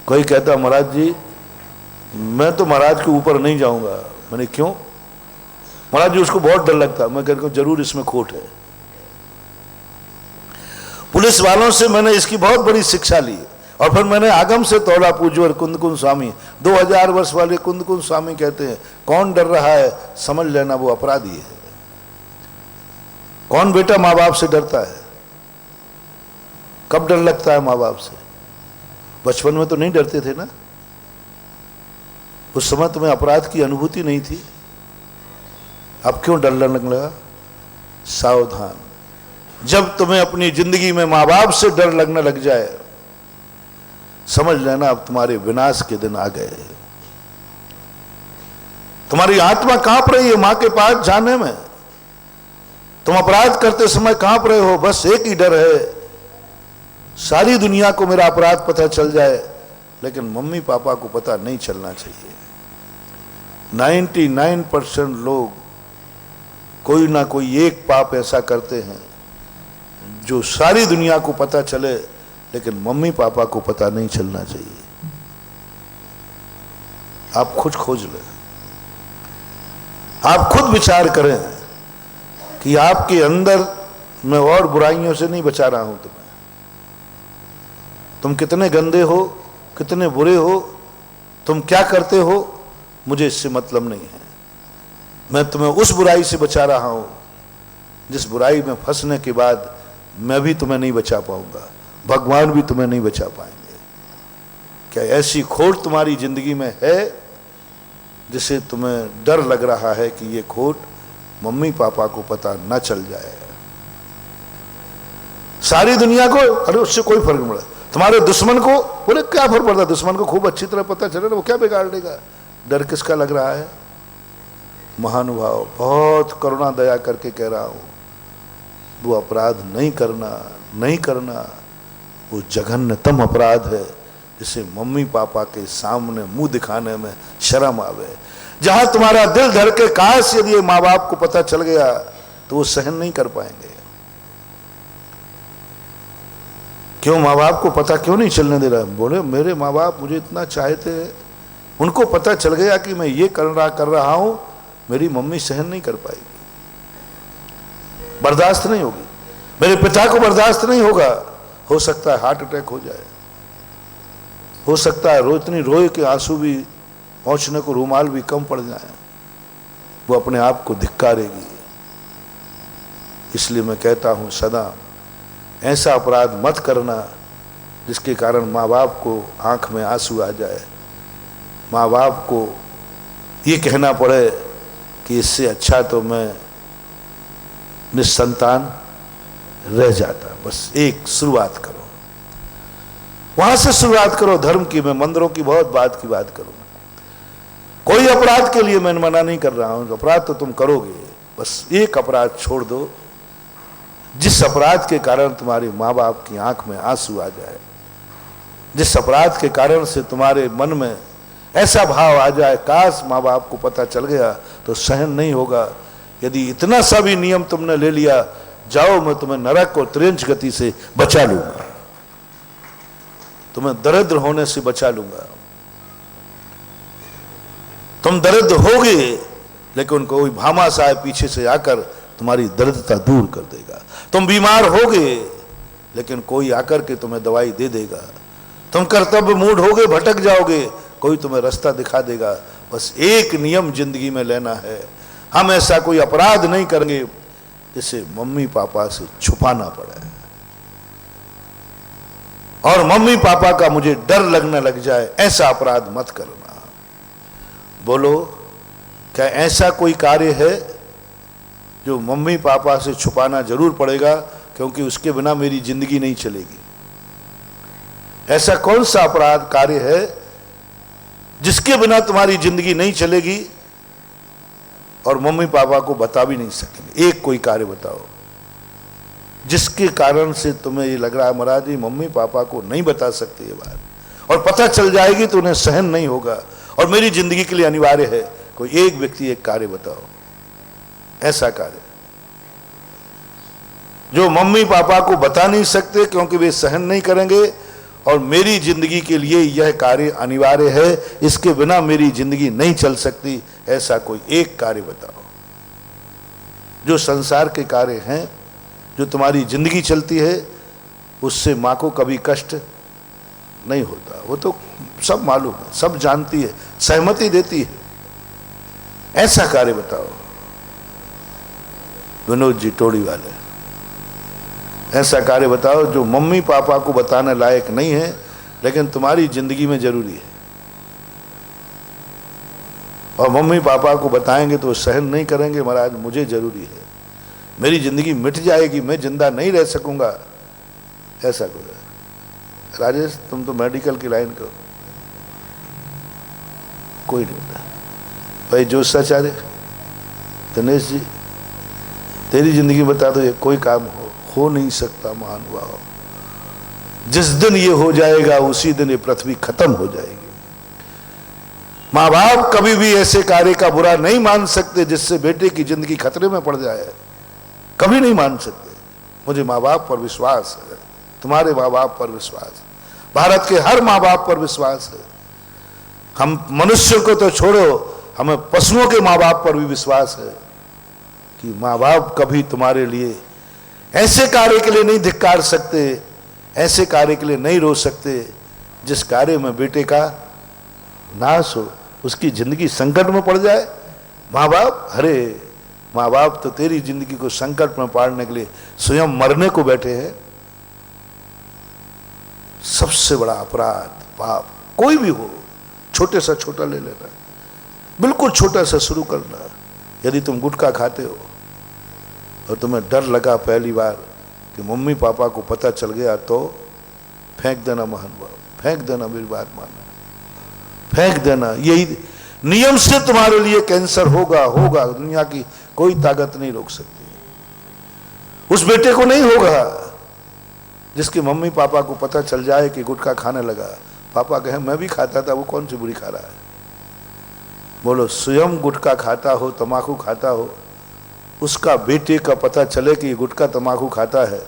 कोई कहता महाराज जी मैं तो महाराज के ऊपर नहीं जाऊंगा। मैंने क्यों? महाराज जी उसको बहुत डर लगता। मैं कहता हूं जरूर इसमें खोट है। पुलिस वालों से मैंने इसकी बहुत बड़ी शिक्षा ली और फिर मैंने आगम से तोड़ा। पूज्यवर कुंद कुंद स्वामी 2000 वर्ष वाले कुंद कुंद स्वामी कहते हैं कौन डर रहा है समझ लेना वो अपराधी है। कौन बेटा माँ बाप से डरता है? कब डर लगता है माँ बाप से? बचपन में तो नहीं डरते थे ना, उस समय तुम्हें अपराध की अनुभूति नहीं थी, अब क्यों डर लगने लगा? सावधान, जब तुम्हें अपनी जिंदगी में माँ बाप से डर लगने लग जाए समझ लेना अब तुम्हारे विनाश के दिन आ गए। तुम्हारी आत्मा कांप रही है मां के पास जाने में। तुम अपराध करते समय कांप रहे हो, बस एक ही डर है सारी दुनिया को मेरा अपराध पता चल जाए, लेकिन मम्मी पापा को पता नहीं चलना चाहिए। 99% लोग कोई ना कोई एक पाप ऐसा करते हैं जो सारी दुनिया को पता चले, लेकिन मम्मी पापा को पता नहीं चलना चाहिए। आप खुद खोज लें, आप खुद विचार करें कि आपके अंदर मैं और बुराइयों से नहीं बचा रहा हूं तुम्हें। तुम कितने गंदे हो, कितने बुरे हो, तुम क्या करते हो, मुझे इससे मतलब नहीं है। मैं तुम्हें उस बुराई से बचा रहा हूं जिस बुराई में फंसने के बाद मैं भी तुम्हें नहीं बचा पाऊंगा, भगवान भी तुम्हें नहीं बचा पाएंगे। क्या ऐसी खोट तुम्हारी जिंदगी में है जिसे तुम्हें डर लग रहा है कि ये खोट मम्मी पापा को पता न चल जाए? सारी दुनिया को अरे उससे कोई फर्क नहीं पड़ता। तुम्हारे दुश्मन को बोले क्या फर्क पड़ता? दुश्मन को खूब अच्छी तरह पता चले ना, वो क्या बिगाड़ देगा? डर किसका लग रहा है? महानुभाव, बहुत करुणा दया करके कह रहा हूं, वो अपराध नहीं करना, नहीं करना। वो जघन्यतम अपराध है जिसे मम्मी पापा के सामने मुंह दिखाने में शर्म आवे। जहां तुम्हारा दिल धड़ के काश यदि माँ बाप को पता चल गया तो वो सहन नहीं कर पाएंगे। क्यों माँ बाप को पता क्यों नहीं चलने दे रहा? बोले मेरे माँ बाप मुझे इतना चाहते हैं, उनको पता चल गया कि मैं ये कर रहा हूं, मेरी मम्मी सहन नहीं कर पाएगी, बर्दाश्त नहीं होगी, मेरे पिता को बर्दाश्त नहीं होगा। हो सकता है हार्ट अटैक हो जाए, हो सकता है इतनी रोए के आंसू भी पहुंचने को रूमाल भी कम पड़ जाए, वो अपने आप को धिक्कारेगी। इसलिए मैं कहता हूं सदा ऐसा अपराध मत करना जिसके कारण माँ बाप को आंख में आंसू आ जाए, माँ बाप को ये कहना पड़े कि इससे अच्छा तो मैं निसंतान रह जाता। बस एक शुरुआत करो, वहां से शुरुआत करो धर्म की। मैं मंदिरों की बहुत बात करूंगा, कोई अपराध के लिए मैं मना नहीं कर रहा हूं, अपराध तो तुम करोगे, बस एक अपराध छोड़ दो जिस अपराध के कारण तुम्हारे माँ बाप की आंख में आंसू आ जाए, जिस अपराध के कारण से तुम्हारे मन में ऐसा भाव आ जाए काश माँ बाप को पता चल गया तो सहन नहीं होगा। यदि इतना सा भी नियम तुमने ले लिया, जाओ मैं तुम्हें नरक और त्रिंच गति से बचा लूंगा, तुम्हें दरिद्र होने से बचा लूंगा। तुम दरिद्र होगे लेकिन कोई भामाशाह पीछे से आकर तुम्हारी दरिद्रता दूर कर देगा। तुम बीमार होगे लेकिन कोई आकर के तुम्हें दवाई दे देगा। तुम कर्तव्य मूढ़ होगे, भटक जाओगे, कोई तुम्हें रास्ता दिखा देगा। बस एक नियम जिंदगी में लेना है, हम ऐसा कोई अपराध नहीं करेंगे जिसे मम्मी पापा से छुपाना पड़े और मम्मी पापा का मुझे डर लगने लग जाए, ऐसा अपराध मत करना। बोलो, क्या ऐसा कोई कार्य है जो मम्मी पापा से छुपाना जरूर पड़ेगा क्योंकि उसके बिना मेरी जिंदगी नहीं चलेगी? ऐसा कौन सा अपराध कार्य है जिसके बिना तुम्हारी जिंदगी नहीं चलेगी और मम्मी पापा को बता भी नहीं सकेंगे? एक कोई कार्य बताओ जिसके कारण से तुम्हें ये लग रहा है महाराज जी मम्मी पापा को नहीं बता सकते ये बात, और पता चल जाएगी तो उन्हें सहन नहीं होगा और मेरी जिंदगी के लिए अनिवार्य है। कोई एक व्यक्ति एक कार्य बताओ, ऐसा कार्य जो मम्मी पापा को बता नहीं सकते क्योंकि वे सहन नहीं करेंगे और मेरी जिंदगी के लिए यह कार्य अनिवार्य है, इसके बिना मेरी जिंदगी नहीं चल सकती। ऐसा कोई एक कार्य बताओ। जो संसार के कार्य हैं, जो तुम्हारी जिंदगी चलती है, उससे माँ को कभी कष्ट नहीं होता, वो तो सब मालूम है, सब जानती है, सहमति देती है। ऐसा कार्य बताओ। विनोद जी टोड़ी वाले, ऐसा कार्य बताओ जो मम्मी पापा को बताने लायक नहीं है लेकिन तुम्हारी जिंदगी में जरूरी है, और मम्मी पापा को बताएंगे तो सहन नहीं करेंगे, महाराज मुझे जरूरी है, मेरी जिंदगी मिट जाएगी, मैं जिंदा नहीं रह सकूंगा। ऐसा कोई? राजेश तुम तो मेडिकल की लाइन को कोई नहीं होता भाई। जोशाचार्य, दिनेश जी, तेरी जिंदगी बता दो, ये कोई काम हो नहीं सकता महानुभाव। जिस दिन ये हो जाएगा उसी दिन ये पृथ्वी खत्म हो जाएगी। माँ बाप कभी भी ऐसे कार्य का बुरा नहीं मान सकते जिससे बेटे की जिंदगी खतरे में पड़ जाए, कभी नहीं मान सकते। मुझे माँ बाप पर विश्वास है, तुम्हारे माँ बाप पर विश्वास, भारत के हर माँ बाप पर विश्वास है। हम मनुष्यों को तो छोड़ो, हमें पशुओं के माँ बाप पर भी विश्वास है कि माँ बाप कभी तुम्हारे लिए ऐसे कार्य के लिए नहीं धिक्कार सकते, ऐसे कार्य के लिए नहीं रो सकते जिस कार्य में बेटे का नाश हो, उसकी जिंदगी संकट में पड़ जाए। माँ बाप, अरे माँ बाप तो तेरी जिंदगी को संकट में पाड़ने के लिए स्वयं मरने को बैठे हैं। सबसे बड़ा अपराध, पाप कोई भी हो, छोटे से छोटा ले लेना, बिल्कुल छोटा सा शुरू करना। यदि तुम गुटखा खाते हो और तुम्हें डर लगा पहली बार कि मम्मी पापा को पता चल गया तो फेंक देना महानुभाव, फेंक देना, मेरी बात मानना, फेंक देना। यही नियम से तुम्हारे लिए कैंसर होगा, होगा, दुनिया की कोई ताकत नहीं रोक सकती। उस बेटे को नहीं होगा जिसके मम्मी पापा को पता चल जाए कि गुटखा खाने लगा, पापा कहे मैं भी खाता था, वो कौन सी बुरी खा रहा है। बोलो, स्वयं गुटखा खाता हो, तम्बाकू खाता हो, उसका बेटे का पता चले कि ये गुटखा तम्बाकू खाता है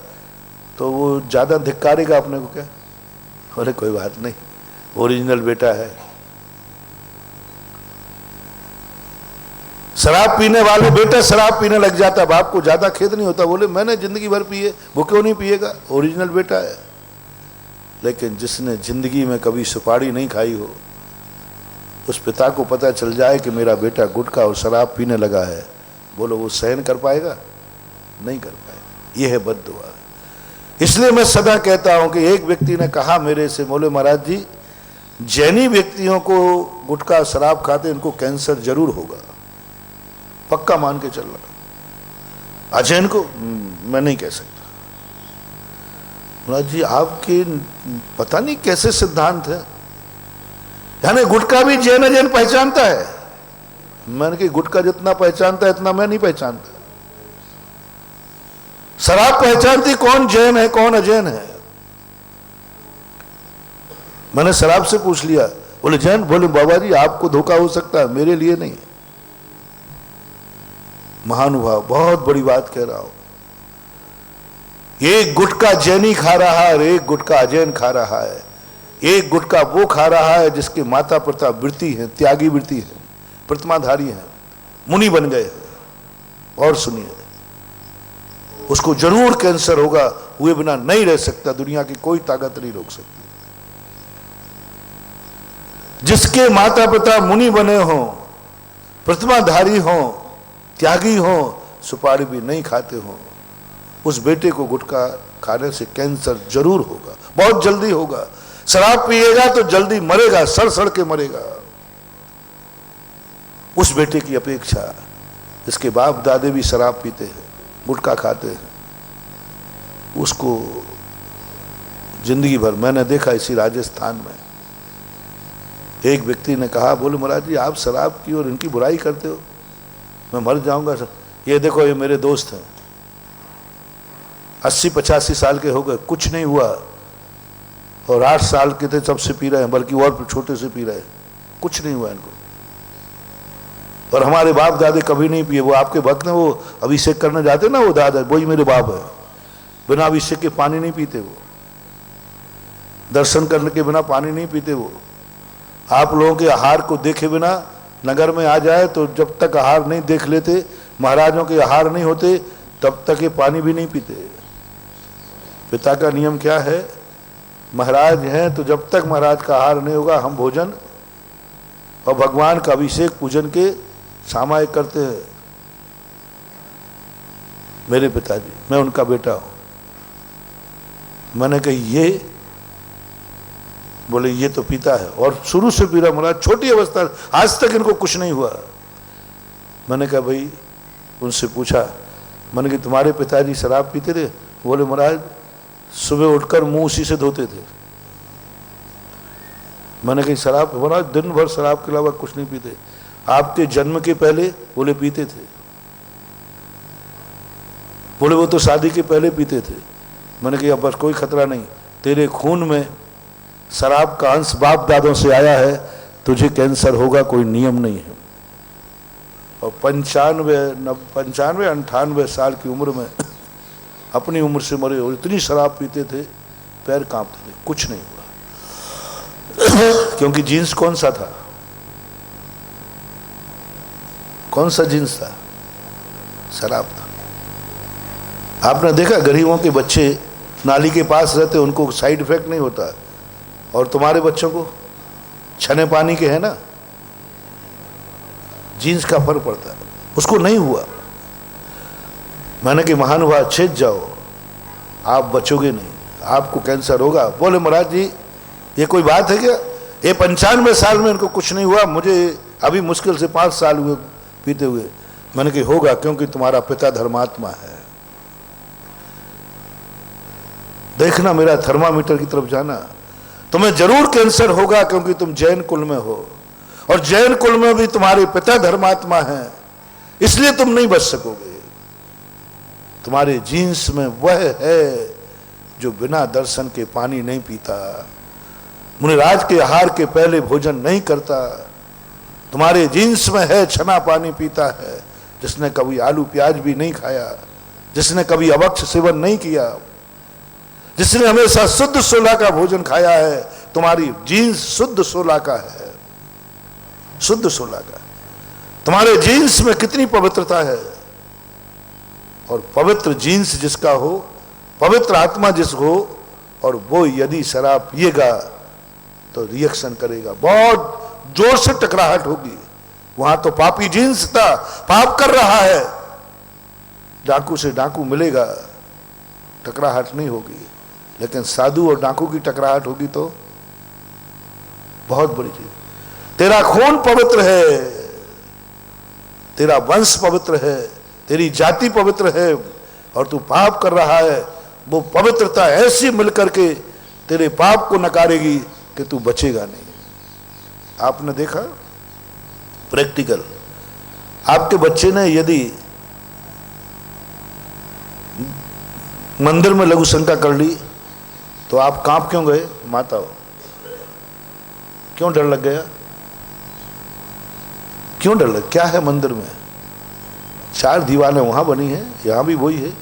तो वो ज्यादा धिक्कारेगा अपने को क्या? बोले कोई बात नहीं, ओरिजिनल बेटा है। शराब पीने वाले बेटा शराब पीने लग जाता, बाप को ज्यादा खेद नहीं होता, बोले मैंने जिंदगी भर पिए, वो क्यों नहीं पिएगा, ओरिजिनल बेटा है। लेकिन जिसने जिंदगी में कभी सुपारी नहीं खाई हो, उस पिता को पता चल जाए कि मेरा बेटा गुटखा और शराब पीने लगा है, बोलो वो सहन कर पाएगा? नहीं कर पाएगा। यह है बद्दुआ। इसलिए मैं सदा कहता हूं कि एक व्यक्ति ने कहा मेरे से, बोले महाराज जी जैनी व्यक्तियों को गुटखा शराब खाते इनको कैंसर जरूर होगा, पक्का मान के चल रहा। अजैन को मैं नहीं कह सकता। महाराज जी आपके पता नहीं कैसे सिद्धांत है, यानी गुटखा भी जैन अजैन पहचानता है। मैंने कि गुटखा जितना पहचानता है इतना मैं नहीं पहचानता। शराब पहचानती कौन जैन है कौन अजैन है। मैंने शराब से पूछ लिया, बोले जैन, बोले बाबा जी आपको धोखा हो सकता है, मेरे लिए नहीं। महानुभाव, बहुत बड़ी बात कह रहा हूं। एक गुटखा जैनी खा रहा है और एक गुटखा अजैन खा रहा है। एक गुटखा वो खा रहा है जिसके माता पिता वृत्ति है, त्यागी वृत्ति है, प्रतिमाधारी है, मुनि बन गए हैं। और सुनिए, उसको जरूर कैंसर होगा, हुए बिना नहीं रह सकता, दुनिया की कोई ताकत नहीं रोक सकती। जिसके माता पिता मुनि बने हों, प्रतिमाधारी हों, त्यागी हों, सुपारी भी नहीं खाते हों, उस बेटे को गुटखा खाने से कैंसर जरूर होगा, बहुत जल्दी होगा। शराब पिएगा तो जल्दी मरेगा, सड़ सड़ के मरेगा। उस बेटे की अपेक्षा इसके बाप दादे भी शराब पीते हैं, गुटखा खाते हैं, उसको जिंदगी भर, मैंने देखा इसी राजस्थान में एक व्यक्ति ने कहा, बोले महाराज जी आप शराब की और इनकी बुराई करते हो, मैं मर जाऊंगा। ये देखो ये मेरे दोस्त हैं, 80-85 साल के हो गए, कुछ नहीं हुआ, और 8 साल के थे तब से पी रहे हैं, बल्कि और छोटे से पी रहे हैं, कुछ नहीं हुआ इनको। और हमारे बाप दादे कभी नहीं पिए। वो आपके भक्त ने, वो अभिषेक करने जाते ना, वो दादा, वही मेरे बाप है, बिना अभिषेक के पानी नहीं पीते, वो दर्शन करने के बिना पानी नहीं पीते। वो आप लोगों के आहार को देखे बिना नगर में आ जाए तो जब तक आहार नहीं देख लेते, महाराजों के आहार नहीं होते, तब तक ये पानी भी नहीं पीते। पिता का नियम क्या है, महाराज हैं तो जब तक महाराज का आहार नहीं होगा हम भोजन और भगवान का अभिषेक पूजन के सामायिक करते हैं। मेरे पिताजी, मैं उनका बेटा हूं। मैंने कही ये, बोले ये तो पीता है और शुरू से पी रहा, महाराज छोटी अवस्था, आज तक इनको कुछ नहीं हुआ। मैंने कहा भाई, उनसे पूछा, मैंने कहा तुम्हारे पिताजी शराब पीते थे? बोले महाराज सुबह उठकर मुंह उसी से धोते थे। मैंने कही शराब, महाराज दिन भर शराब के अलावा कुछ नहीं पीते। आपके जन्म के पहले? बोले पीते थे। बोले वो तो शादी के पहले पीते थे। मैंने कहा बस कोई खतरा नहीं, तेरे खून में शराब का अंश बाप दादों से आया है, तुझे कैंसर होगा, कोई नियम नहीं है। और 95-98 साल की उम्र में अपनी उम्र से मरे, और इतनी शराब पीते थे, पैर कांपते थे, कुछ नहीं हुआ। क्योंकि जीन्स कौन सा था? कौन सा जीन्स था? शराब था। आपने देखा गरीबों के बच्चे नाली के पास रहते, उनको साइड इफेक्ट नहीं होता, और तुम्हारे बच्चों को छने पानी के है ना, जीन्स का फर्क पड़ता है, उसको नहीं हुआ। मैंने कि महानुभाव छेद जाओ, आप बचोगे नहीं, आपको कैंसर होगा। बोले महाराज जी ये कोई बात है क्या? ये 95 साल में इनको कुछ नहीं हुआ, मुझे अभी मुश्किल से 5 साल हुए पीते हुए। मैंने कहा होगा, क्योंकि तुम्हारा पिता धर्मात्मा है। देखना, मेरा थर्मामीटर की तरफ जाना, तुम्हें जरूर कैंसर होगा, क्योंकि तुम जैन कुल में हो, और जैन कुल में भी तुम्हारे पिता धर्मात्मा हैं, इसलिए तुम नहीं बच सकोगे। तुम्हारे जीन्स में वह है जो बिना दर्शन के पानी नहीं पीता, मुनिराज के आहार के पहले भोजन नहीं करता। तुम्हारे जीन्स में है छना पानी पीता है, जिसने कभी आलू प्याज भी नहीं खाया, जिसने कभी अभक्ष सेवन नहीं किया, जिसने हमेशा शुद्ध सोला का भोजन खाया है। तुम्हारी जीन्स शुद्ध सोला का है, शुद्ध सोला का। तुम्हारे जीन्स में कितनी पवित्रता है, और पवित्र जीन्स जिसका हो, पवित्र आत्मा जिसको हो, और वो यदि शराब पिएगा तो रिएक्शन करेगा, बहुत जोर से टकराहट होगी। वहां तो पापी जीन्स था, पाप कर रहा है, डाकू से डाकू मिलेगा, टकराहट नहीं होगी। लेकिन साधु और डाकू की टकराहट होगी तो बहुत बड़ी चीज। तेरा खून पवित्र है, तेरा वंश पवित्र है, तेरी जाति पवित्र है, और तू पाप कर रहा है। वो पवित्रता ऐसी मिलकर के तेरे पाप को नकारेगी कि तू बचेगा नहीं। आपने देखा प्रैक्टिकल, आपके बच्चे ने यदि मंदिर में लघु शंका कर ली तो आप कांप क्यों गए? माता हो, क्यों डर लग गया? क्यों डर लग? क्या है मंदिर में? 4 दीवारें वहां बनी है, यहां भी वही है।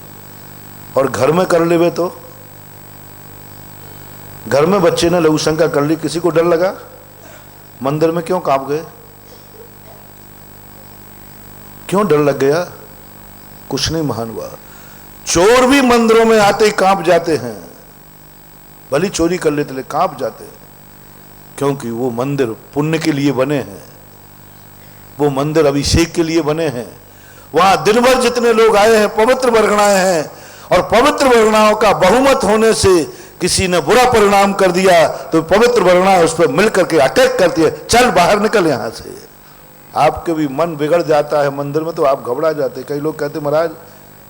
और घर में कर ले तो, घर में बच्चे ने लघु शंका कर ली, किसी को डर लगा? मंदिर में क्यों कांप गए? क्यों डर लग गया? कुछ नहीं महान हुआ। चोर भी मंदिरों में आते ही कांप जाते हैं, भली चोरी कर लेते कांप जाते हैं, क्योंकि वो मंदिर पुण्य के लिए बने हैं, वो मंदिर अभिषेक के लिए बने हैं। वहां दिन भर जितने लोग आए हैं पवित्र वर्गणाएं हैं, और पवित्र वर्गणाओं का बहुमत होने से किसी ने बुरा परिणाम कर दिया तो पवित्र वर्गणा उस पर मिलकर के अटैक करती है, चल बाहर निकल यहां से। आपके भी मन बिगड़ जाता है मंदिर में तो आप घबरा जाते। कई लोग कहते महाराज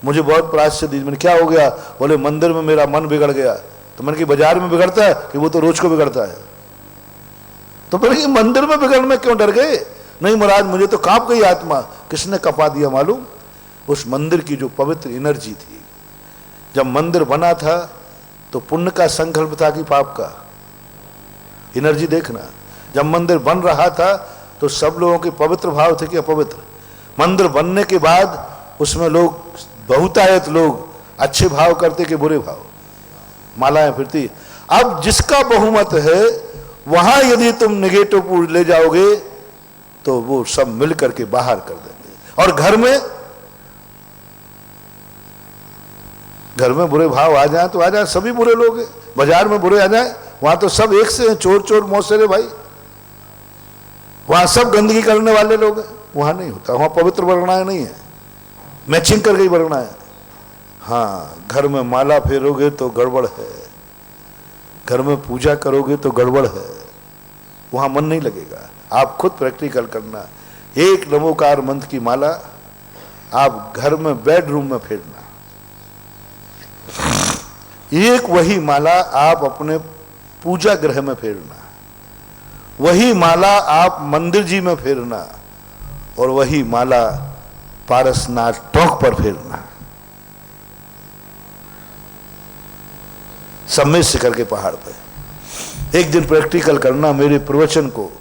मुझे बहुत प्रायश्चित दीजिए। मैंने क्या हो गया? बोले मंदिर में मेरा मन बिगड़ गया। तो मैंने कि बाजार में बिगड़ता है कि वो तो रोज को बिगड़ता है? तो मैंने कि मंदिर में बिगड़ने में क्यों डर गए? नहीं महाराज मुझे तो कांप गई आत्मा। किसने कपा दिया मालूम? उस मंदिर की जो पवित्र एनर्जी थी। जब मंदिर बना था तो पुण्य का संकल्प था कि पाप का? एनर्जी देखना। जब मंदिर बन रहा था तो सब लोगों के पवित्र भाव थे कि अपवित्र? मंदिर बनने के बाद उसमें लोग बहुतायत लोग अच्छे भाव करते कि बुरे भाव? मालाएं फिरती। अब जिसका बहुमत है वहां यदि तुम नेगेटिव ले जाओगे तो वो सब मिल करके बाहर कर देंगे। और घर में बुरे भाव आ जाए तो आ जाए, सभी बुरे लोग हैं। बाजार में बुरे आ जाए वहां तो सब एक से हैं, चोर चोर मौसेरे भाई। वहां सब गंदगी करने वाले लोग हैं, वहां नहीं होता। वहां पवित्र वर्गणाएं नहीं है, मैचिंग कर गई वर्गणाएं। हाँ, घर में माला फेरोगे तो गड़बड़ है, घर में पूजा करोगे तो गड़बड़ है, वहां मन नहीं लगेगा। आप खुद प्रैक्टिकल करना। एक नमोकार मंत्र की माला आप घर में बेडरूम में फेरना, एक वही माला आप अपने पूजा गृह में फेरना, वही माला आप मंदिर जी में फेरना, और वही माला पारसनाथ टॉक पर फेरना। सम्मेद से करके पहाड़ पे एक दिन प्रैक्टिकल करना। मेरे प्रवचन को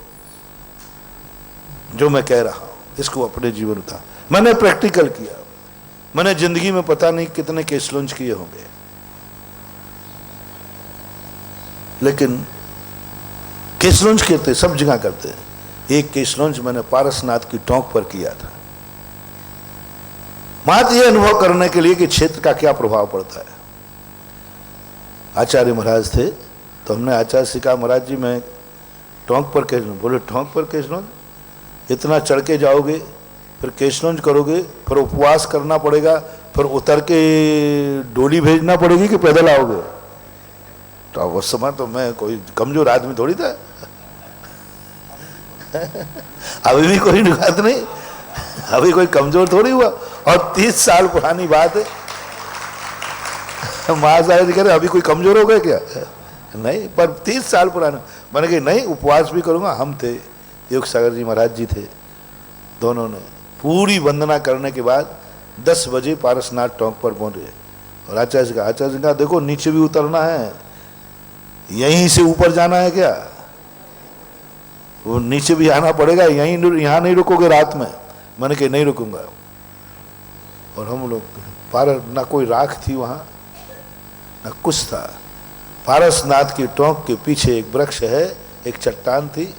जो मैं कह रहा हूं इसको अपने जीवन उतार। मैंने प्रैक्टिकल किया। मैंने जिंदगी में पता नहीं कितने केस लॉन्च किए होंगे, लेकिन केस लॉन्च करते सब जगह करते हैं। एक केस लॉन्च मैंने पारसनाथ की टोंक पर किया था, मात्र यह अनुभव करने के लिए कि क्षेत्र का क्या प्रभाव पड़ता है। आचार्य महाराज थे तो हमने आचार्य से कहा महाराज जी मैं टोंक पर केस लॉन्च। बोले टोंक पर केस लॉन्च? इतना चढ़ के जाओगे, फिर केस लॉन्च करोगे, फिर उपवास करना पड़ेगा, फिर उतर के डोली भेजना पड़ेगी कि पैदल आओगे? तो उस समय तो मैं कोई कमजोर आदमी थोड़ी था। अभी भी कोई बात नहीं, अभी कोई कमजोर थोड़ी हुआ। और 30 साल पुरानी बात है। महाराज कह रहे अभी कोई कमजोर हो गया क्या? नहीं, पर 30 साल पुराना। मैंने कहा नहीं उपवास भी करूंगा। हम थे, योग सागर जी महाराज जी थे, दोनों ने पूरी वंदना करने के बाद 10 बजे पारसनाथ टोंक पर पहुंचे। और आचार्य जी का देखो नीचे भी उतरना है, यहीं से ऊपर जाना है क्या? वो नीचे भी आना पड़ेगा, यहाँ नहीं रुकोगे रात में? मैंने कहा नहीं रुकूंगा। और हम लोग ना कोई राख थी वहां ना कुछ था। पारसनाथ की टोंक के पीछे एक वृक्ष है, एक चट्टान थी।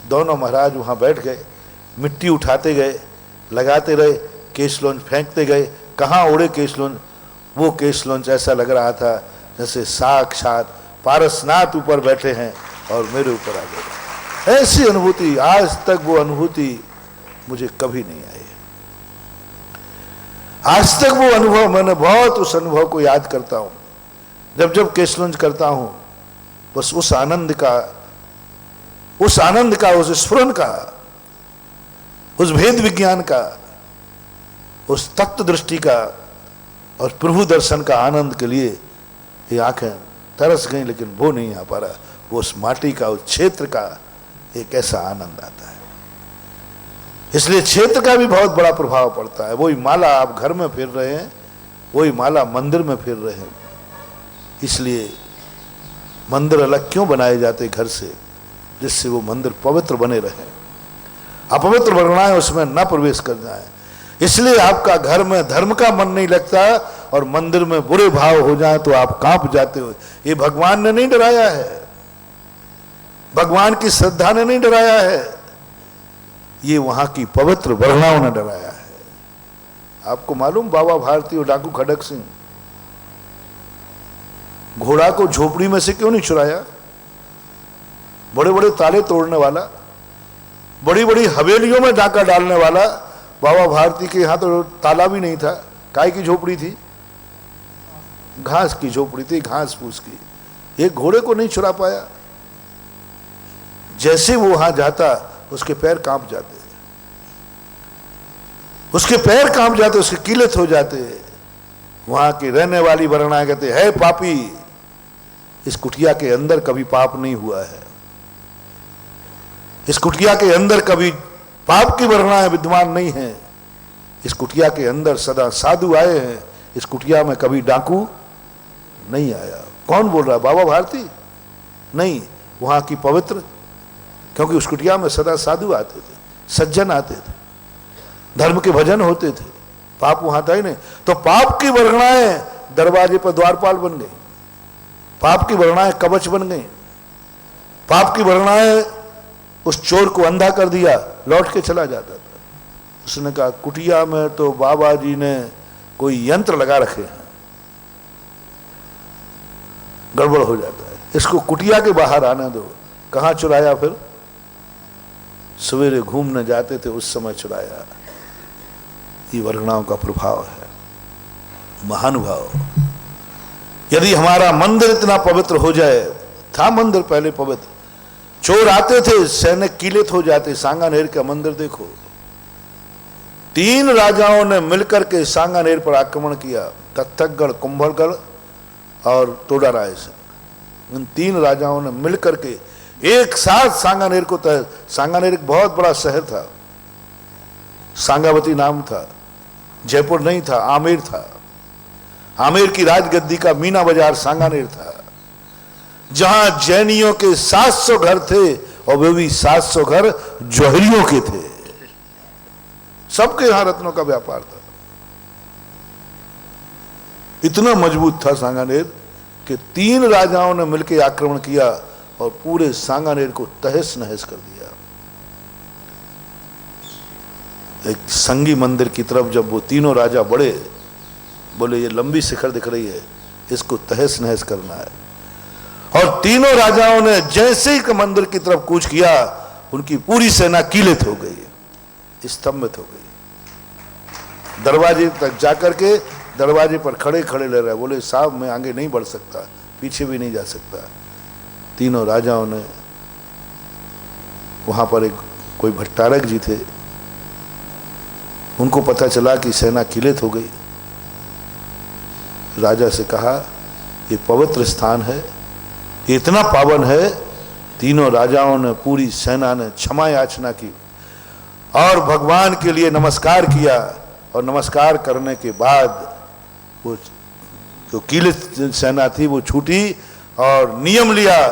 दोनों महाराज वहां बैठ गए, मिट्टी उठाते गए, लगाते रहे, केस लॉन्च फेंकते गए। कहाँ उड़े केस लॉन्च? वो केस लॉन्च ऐसा लग रहा था जैसे साक्षात पारसनाथ ऊपर बैठे हैं और मेरे ऊपर आ गए। ऐसी अनुभूति, आज तक वो अनुभूति मुझे कभी नहीं आई। आज तक वो अनुभव, मैंने बहुत उस अनुभव को याद करता हूं। जब जब केस लॉन्च करता हूं बस उस आनंद का, उस स्फुरन का, उस भेद विज्ञान का, उस तत्व दृष्टि का और प्रभु दर्शन का आनंद के लिए ये आंखें तरस गई, लेकिन वो नहीं आ पा रहा। वो उस माटी का, उस क्षेत्र का एक ऐसा आनंद आता है। इसलिए क्षेत्र का भी बहुत बड़ा प्रभाव पड़ता है। वही माला आप घर में फिर रहे हैं, वही माला मंदिर में फिर रहे हैं। इसलिए मंदिर अलग क्यों बनाए जाते घर से? जिससे वो मंदिर पवित्र बने रहे, अपवित्र वर्गणाएं उसमें न प्रवेश कर जाए। इसलिए आपका घर में धर्म का मन नहीं लगता और मंदिर में बुरे भाव हो जाए तो आप कांप जाते हो। ये भगवान ने नहीं डराया है, भगवान की श्रद्धा ने नहीं डराया है, ये वहां की पवित्र वर्गणाओं ने डराया है। आपको मालूम बाबा भारती और डाकू खड़क सिंह घोड़ा को झोपड़ी में से क्यों नहीं चुराया? बड़े बड़े ताले तोड़ने वाला, बड़ी बड़ी हवेलियों में डाका डालने वाला बाबा भारती के यहां तो ताला भी नहीं था। काय की झोपड़ी थी? घास की झोपड़ी थी, घास फूस की। एक घोड़े को नहीं चुरा पाया। जैसे वो वहां जाता उसके पैर कांप जाते, उसके पैर कांप जाते, उसके किलत हो जाते। वहां की रहने वाली वरना कहते, है पापी, इस कुटिया के अंदर कभी पाप नहीं हुआ है, इस कुटिया के अंदर कभी पाप की वरनाएं विद्यमान नहीं है, इस कुटिया के अंदर सदा साधु आए हैं, इस कुटिया में कभी डाकू नहीं आया। कौन बोल रहा है? बाबा भारती? नहीं, वहां की पवित्र, क्योंकि उस कुटिया में सदा साधु आते थे, सज्जन आते थे, धर्म के भजन होते थे, पाप वहां था ही नहीं। तो पाप की वर्णाएं दरवाजे पर द्वारपाल बन गई, पाप की वर्णाएं कवच बन गई, पाप की वर्णाएं उस चोर को अंधा कर दिया, लौट के चला जाता था। उसने कहा कुटिया में तो बाबा जी ने कोई यंत्र लगा रखे हैं, गड़बड़ हो जाता है, इसको कुटिया के बाहर आने दो। कहां चुराया? फिर सवेरे घूमने जाते थे उस समय चुराया। ये वर्णाओं का प्रभाव है। महानुभाव, यदि हमारा मंदिर इतना पवित्र हो जाए, था मंदिर पहले पवित्र, चोर आते थे, सैनिक किलित हो जाते। सांगानेर का मंदिर देखो, 3 राजाओं ने मिलकर के सांगानेर पर आक्रमण किया, तत्थगढ़, कुंभलगढ़ और तोडाराय से। इन 3 राजाओं ने मिलकर के एक साथ सांगानेर को सांगानेर एक बहुत बड़ा शहर था, सांगावती नाम था, जयपुर नहीं था, आमेर था। आमेर की राजगद्दी का मीना बाजार सांगानेर था, जहां जैनियों के 700 घर थे, और वे भी 700 घर जौहरियों के थे। सबके यहां रत्नों का व्यापार था। इतना मजबूत था सांगानेर कि 3 राजाओं ने मिलकर आक्रमण किया और पूरे सांगानेर को तहस नहस कर दिया। एक संगी मंदिर की तरफ जब वो तीनों राजा बढ़े, बोले ये लंबी शिखर दिख रही है, इसको तहस नहस करना है। और तीनों राजाओं ने जैसे ही मंदिर की तरफ कूच किया, उनकी पूरी सेना कीलित हो गई, स्तंभित हो गई। दरवाजे तक जाकर के दरवाजे पर खड़े खड़े ले रहे, बोले साहब मैं आगे नहीं बढ़ सकता, पीछे भी नहीं जा सकता। तीनों राजाओं ने, वहां पर एक कोई भट्टारक जी थे, उनको पता चला कि सेना किलित हो गई। राजा से कहा ये पवित्र स्थान है, ये इतना पावन है। तीनों राजाओं ने, पूरी सेना ने क्षमा याचना की और भगवान के लिए नमस्कार किया, और नमस्कार करने के बाद वो जो किलित सेना थी वो छूटी, और नियम लिया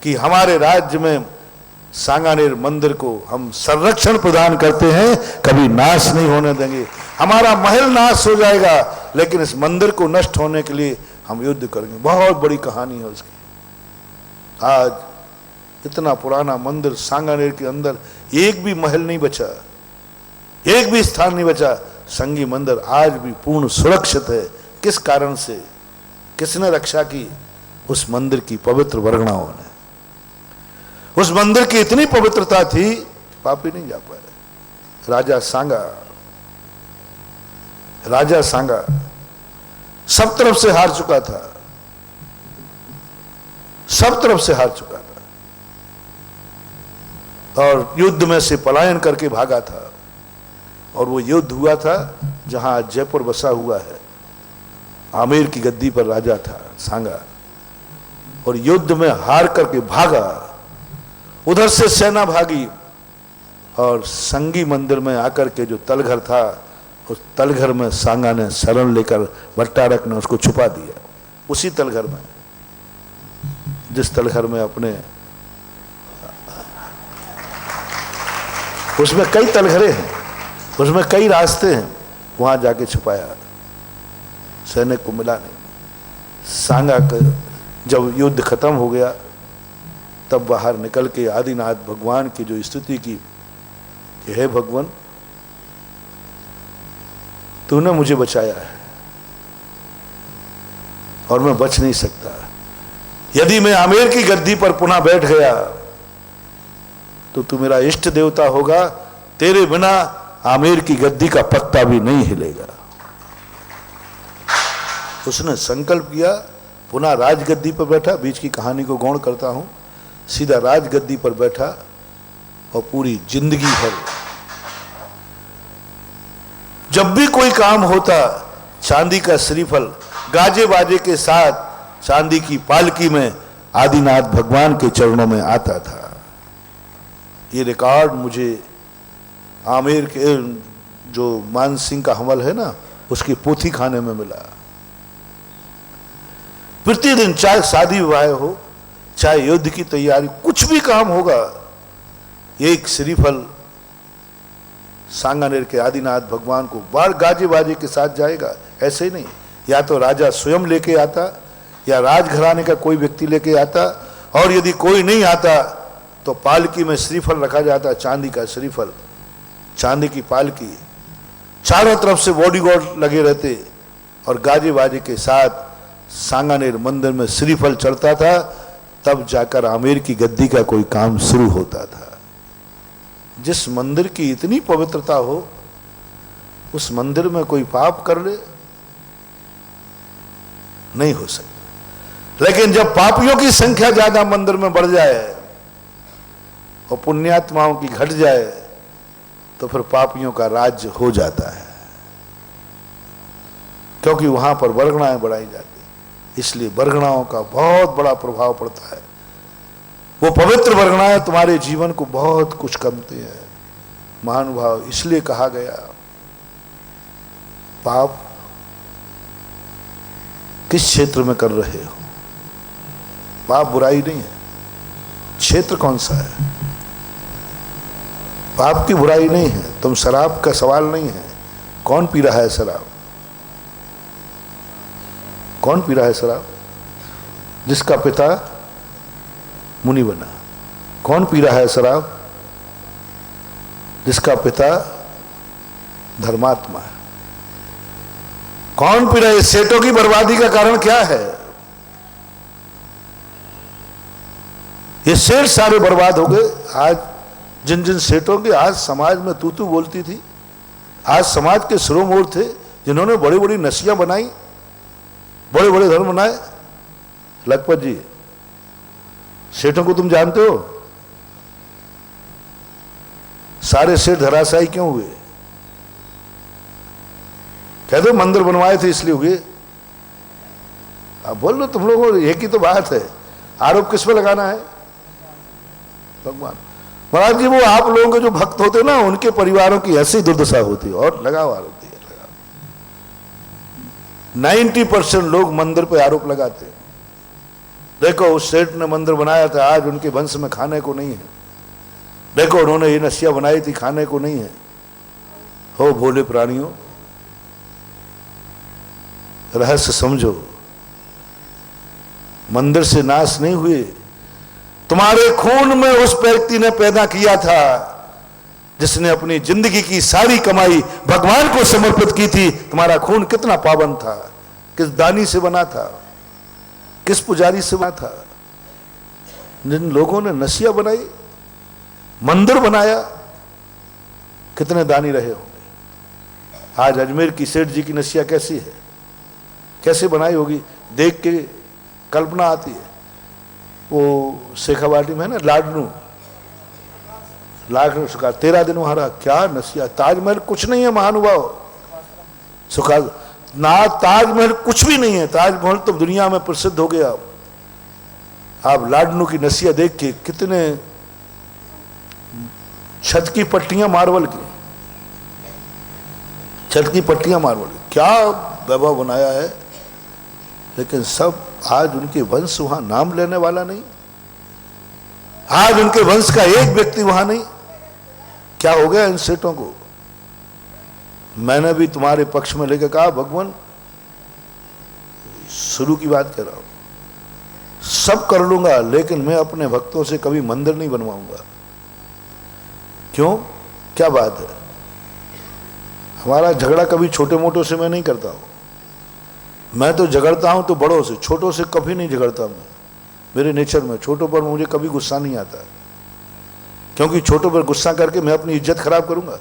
कि हमारे राज्य में सांगानेर मंदिर को हम संरक्षण प्रदान करते हैं, कभी नाश नहीं होने देंगे। हमारा महल नाश हो जाएगा, लेकिन इस मंदिर को नष्ट होने के लिए हम युद्ध करेंगे। बहुत बड़ी कहानी है उसकी। आज इतना पुराना मंदिर सांगानेर के अंदर एक भी महल नहीं बचा, एक भी स्थान नहीं बचा। संगी मंदिर आज भी पूर्ण सुरक्षित है। किस कारण से? किसने रक्षा की? उस मंदिर की पवित्र वर्गणाओं ने। उस मंदिर की इतनी पवित्रता थी, पापी नहीं जा पाए। राजा सांगा सब तरफ से हार चुका था, सब तरफ से हार चुका था, और युद्ध में से पलायन करके भागा था। और वो युद्ध हुआ था जहां जयपुर बसा हुआ है। आमेर की गद्दी पर राजा था सांगा, और युद्ध में हार करके भागा। उधर से सेना भागी, और संगी मंदिर में आकर के जो तलघर था, उस तलघर में सांगा ने शरण लेकर, भट्टारक ने उसको छुपा दिया। उसी तलघर में, जिस तलघर में अपने, उसमें कई तलघरे हैं, उसमें कई रास्ते हैं, वहां जाके छुपाया। सैनिक को मिला नहीं। सांगा का जब युद्ध खत्म हो गया, तब बाहर निकल के आदिनाथ भगवान की जो स्तुति की कि हे भगवान, तूने मुझे बचाया है और मैं बच नहीं सकता। यदि मैं आमेर की गद्दी पर पुनः बैठ गया तो तू मेरा इष्ट देवता होगा, तेरे बिना आमेर की गद्दी का पत्ता भी नहीं हिलेगा। उसने संकल्प किया, पुनः राजगद्दी पर बैठा। बीच की कहानी को गौण करता हूं। सीधा राजगद्दी पर बैठा और पूरी जिंदगी भर जब भी कोई काम होता, चांदी का श्रीफल गाजे बाजे के साथ चांदी की पालकी में आदिनाथ भगवान के चरणों में आता था। ये रिकॉर्ड मुझे आमेर के जो मान सिंह का हमल है ना, उसकी पोथी खाने में मिला। प्रतिदिन चाहे शादी विवाह हो, चाहे युद्ध की तैयारी, कुछ भी काम होगा, एक श्रीफल सांगानेर के आदिनाथ भगवान को बार गाजे बाजे के साथ जाएगा। ऐसे ही नहीं, या तो राजा स्वयं लेके आता या राजघराने का कोई व्यक्ति लेके आता, और यदि कोई नहीं आता तो पालकी में श्रीफल रखा जाता, चांदी का श्रीफल, चांदी की पालकी, चारों तरफ से बॉडीगार्ड लगे रहते और गाजे बाजे के साथ सांगानेर मंदिर में श्रीफल चढ़ता था। तब जाकर आमेर की गद्दी का कोई काम शुरू होता था। जिस मंदिर की इतनी पवित्रता हो, उस मंदिर में कोई पाप कर ले, नहीं हो सकता। लेकिन जब पापियों की संख्या ज्यादा मंदिर में बढ़ जाए और पुण्यात्माओं की घट जाए, तो फिर पापियों का राज्य हो जाता है, क्योंकि वहां पर वर्गणाएं बढ़ाई जाती, इसलिए वर्गणाओं का बहुत बड़ा प्रभाव पड़ता है। वो पवित्र वर्गणाएं तुम्हारे जीवन को बहुत कुछ करती है महानुभाव। इसलिए कहा गया, पाप किस क्षेत्र में कर रहे हो? पाप बुराई नहीं है, क्षेत्र कौन सा है? पाप की बुराई नहीं है। तुम शराब का सवाल नहीं है, कौन पी रहा है शराब? कौन पी रहा है शराब? जिसका पिता मुनि बना। कौन पी रहा है शराब? जिसका पिता धर्मात्मा है। कौन पी रहा है? सेठों की बर्बादी का कारण क्या है? ये सेठ सारे बर्बाद हो गए। आज जिन जिन सेठों की आज समाज में तू तू बोलती थी, आज समाज के शिरोमणि थे जिन्होंने बड़ी बड़ी नसियां बनाई, बड़े बड़े धर्म बनाए। लखपत जी, सेठों को तुम जानते हो? सारे सेठ धराशायी क्यों हुए? कहते मंदिर बनवाए थे इसलिए हुए। अब बोल लो तुम लोगों, एक ही तो बात है। आरोप किस पे लगाना है? भगवान। महाराज जी, वो आप लोगों के जो भक्त होते ना, उनके परिवारों की ऐसी दुर्दशा होती है। और लगाओ आरोप, 90% लोग मंदिर पे आरोप लगाते। देखो उस सेठ ने मंदिर बनाया था, आज उनके वंश में खाने को नहीं है। देखो उन्होंने ये नसिया बनाई थी, खाने को नहीं है। हो भोले प्राणियों, रहस्य समझो। मंदिर से नाश नहीं हुए। तुम्हारे खून में उस व्यक्ति ने पैदा किया था जिसने अपनी जिंदगी की सारी कमाई भगवान को समर्पित की थी। तुम्हारा खून कितना पावन था, किस दानी से बना था, किस पुजारी से बना था। जिन लोगों ने नसिया बनाई, मंदिर बनाया, कितने दानी रहे होंगे। आज अजमेर की सेठ जी की नसिया कैसी है, कैसे बनाई होगी, देख के कल्पना आती है। वो शेखावाटी में है ना, लाडनू सुखा 13 दिन वहां रहा। क्या नसिया, ताजमहल कुछ नहीं है महानुभाव। सुखा ना, ताजमहल कुछ भी नहीं है। ताजमहल तो दुनिया में प्रसिद्ध हो गया। आप लाडनू की नसिया देख के, कितने छत की पट्टियां मार्बल की, छत की पट्टियां मार्बल, क्या वैभव बनाया है। लेकिन सब आज उनके वंश वहां नाम लेने वाला नहीं। आज उनके वंश का एक व्यक्ति वहां नहीं। क्या हो गया इन सेठों को? मैंने भी तुम्हारे पक्ष में लेकर कहा, भगवान शुरू की बात कह रहा हूं, सब कर लूंगा, लेकिन मैं अपने भक्तों से कभी मंदिर नहीं बनवाऊंगा। क्यों? क्या बात है? हमारा झगड़ा कभी छोटे मोटों से मैं नहीं करता हूं। मैं तो झगड़ता हूं तो बड़ों से, छोटों से कभी नहीं झगड़ता मैं। मेरे नेचर में छोटों पर मुझे कभी गुस्सा नहीं आता, क्योंकि छोटों पर गुस्सा करके मैं अपनी इज्जत खराब करूंगा।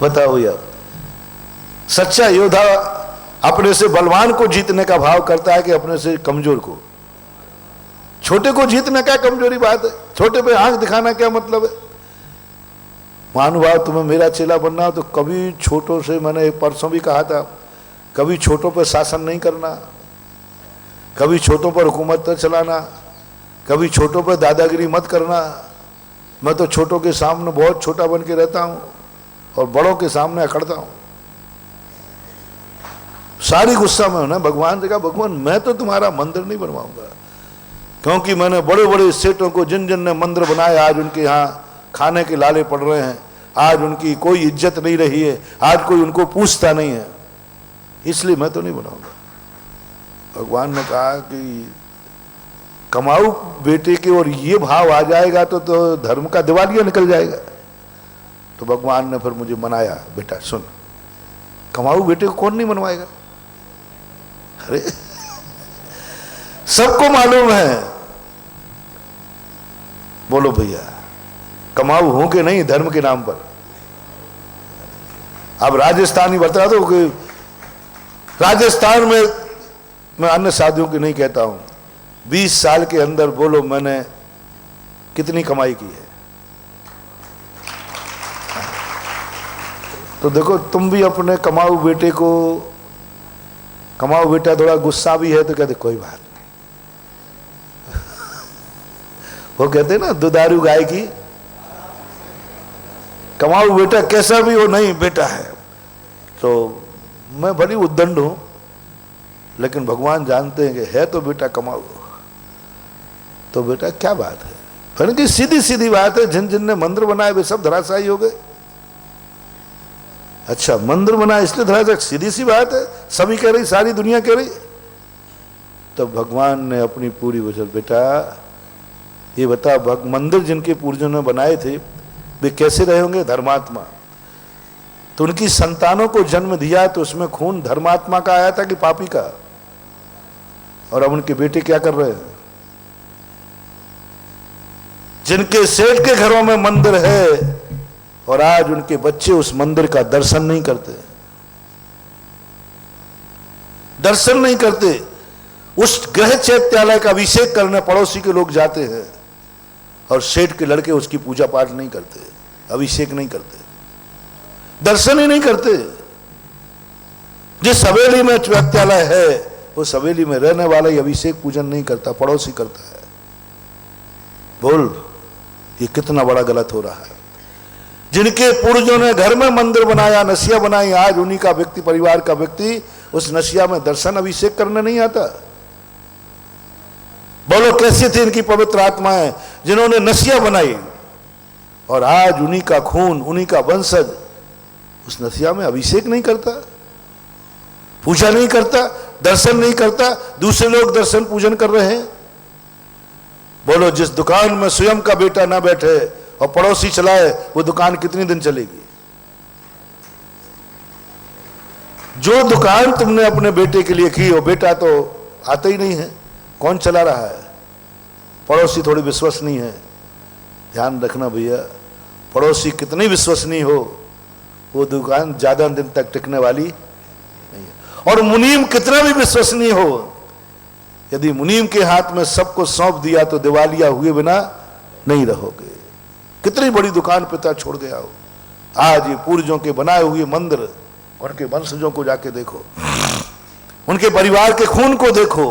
बताओ यार, सच्चा योद्धा अपने से बलवान को जीतने का भाव करता है कि अपने से कमजोर को? छोटे को जीतना क्या कमजोरी बात है? छोटे पे आंख दिखाना क्या मतलब है? महानुभाव, तुम्हें मेरा चेला बनना हो तो कभी छोटों से, मैंने एक परसों भी कहा था, कभी छोटों पर शासन नहीं करना, कभी छोटों पर हुकूमत न चलाना, कभी छोटों पर दादागिरी मत करना। मैं तो छोटों के सामने बहुत छोटा बन के रहता हूं और बड़ों के सामने अकड़ता हूं। सारी गुस्सा में ना भगवान से कहा, भगवान मैं तो तुम्हारा मंदिर नहीं बनवाऊंगा, क्योंकि मैंने बड़े बड़े सेठों को, जिन जिन ने मंदिर बनाए, आज उनके यहाँ खाने के लाले पड़ रहे हैं, आज उनकी कोई इज्जत नहीं रही है, आज कोई उनको पूछता नहीं है, इसलिए मैं तो नहीं बनाऊंगा। भगवान ने कहा कि कमाऊ बेटे के और ये भाव आ जाएगा तो धर्म का दिवालिया निकल जाएगा। तो भगवान ने फिर मुझे मनाया, बेटा सुन, कमाऊ बेटे को कौन नहीं मनवाएगा? अरे सबको मालूम है, बोलो भैया, कमाऊ हूं कि नहीं धर्म के नाम पर। अब राजस्थानी बता दो कि राजस्थान में, मैं अन्य साथियों की नहीं कहता हूं, 20 साल के अंदर बोलो मैंने कितनी कमाई की है? तो देखो, तुम भी अपने कमाऊ बेटे को, कमाऊ बेटा थोड़ा गुस्सा भी है तो कहते कोई बात नहीं। वो कहते ना दुधारू गाय की, कमाऊ बेटा कैसा भी हो, नहीं बेटा है। तो मैं बड़ी उद्दंड हूं, लेकिन भगवान जानते हैं कि है तो बेटा कमाऊ, तो बेटा क्या बात है? फिर की सीधी सीधी बात है, जिन जिन ने मंदिर बनाए वे सब धराशायी हो गए। अच्छा, मंदिर बना इसलिए धराशायी, सीधी सी बात है, सभी कह रही, सारी दुनिया कह रही। तो भगवान ने अपनी पूरी वजह, बेटा ये बता, मंदिर जिनके पूर्वजों ने बनाए थे वे कैसे रहे होंगे? धर्मात्मा। तो उनकी संतानों को जन्म दिया तो उसमें खून धर्मात्मा का आया था कि पापी का? और अब उनके बेटे क्या कर रहे हैं? जिनके सेठ के घरों में मंदिर है और आज उनके बच्चे उस मंदिर का दर्शन नहीं करते, दर्शन नहीं करते। उस गृह चैत्यालय का अभिषेक करने पड़ोसी के लोग जाते हैं और सेठ के लड़के उसकी पूजा पाठ नहीं करते, अभिषेक नहीं करते, दर्शन ही नहीं करते। जिस हवेली में चैत्यालय है उस हवेली में रहने वाला ही अभिषेक पूजन नहीं करता, पड़ोसी करता है। बोल, ये कितना बड़ा गलत हो रहा है। जिनके पूर्वजों ने घर में मंदिर बनाया, नसिया बनाई, आज उन्हीं का व्यक्ति, परिवार का व्यक्ति उस नसिया में दर्शन अभिषेक करने नहीं आता। बोलो कैसे थे इनकी पवित्र आत्माएं जिन्होंने नसिया बनाई, और आज उन्हीं का खून, उन्हीं का वंशज उस नसिया में अभिषेक नहीं करता, पूजा नहीं करता, दर्शन नहीं करता, दूसरे लोग दर्शन पूजन कर रहे हैं। बोलो, जिस दुकान में स्वयं का बेटा ना बैठे और पड़ोसी चलाए, वो दुकान कितनी दिन चलेगी? जो दुकान तुमने अपने बेटे के लिए की, वो बेटा तो आता ही नहीं है, कौन चला रहा है? पड़ोसी थोड़ी विश्वसनीय है। ध्यान रखना भैया, पड़ोसी कितनी विश्वसनीय हो, वो दुकान ज्यादा दिन तक टिकने वाली नहीं है। और मुनीम कितना भी विश्वसनीय हो, यदि मुनीम के हाथ में सबको सौंप दिया तो दिवालिया हुए बिना नहीं रहोगे। कितनी बड़ी दुकान पिता छोड़ गया हो। आज ये पूर्वजों के बनाए हुए मंदिर, उनके वंशजों को जाके देखो, उनके परिवार के खून को देखो,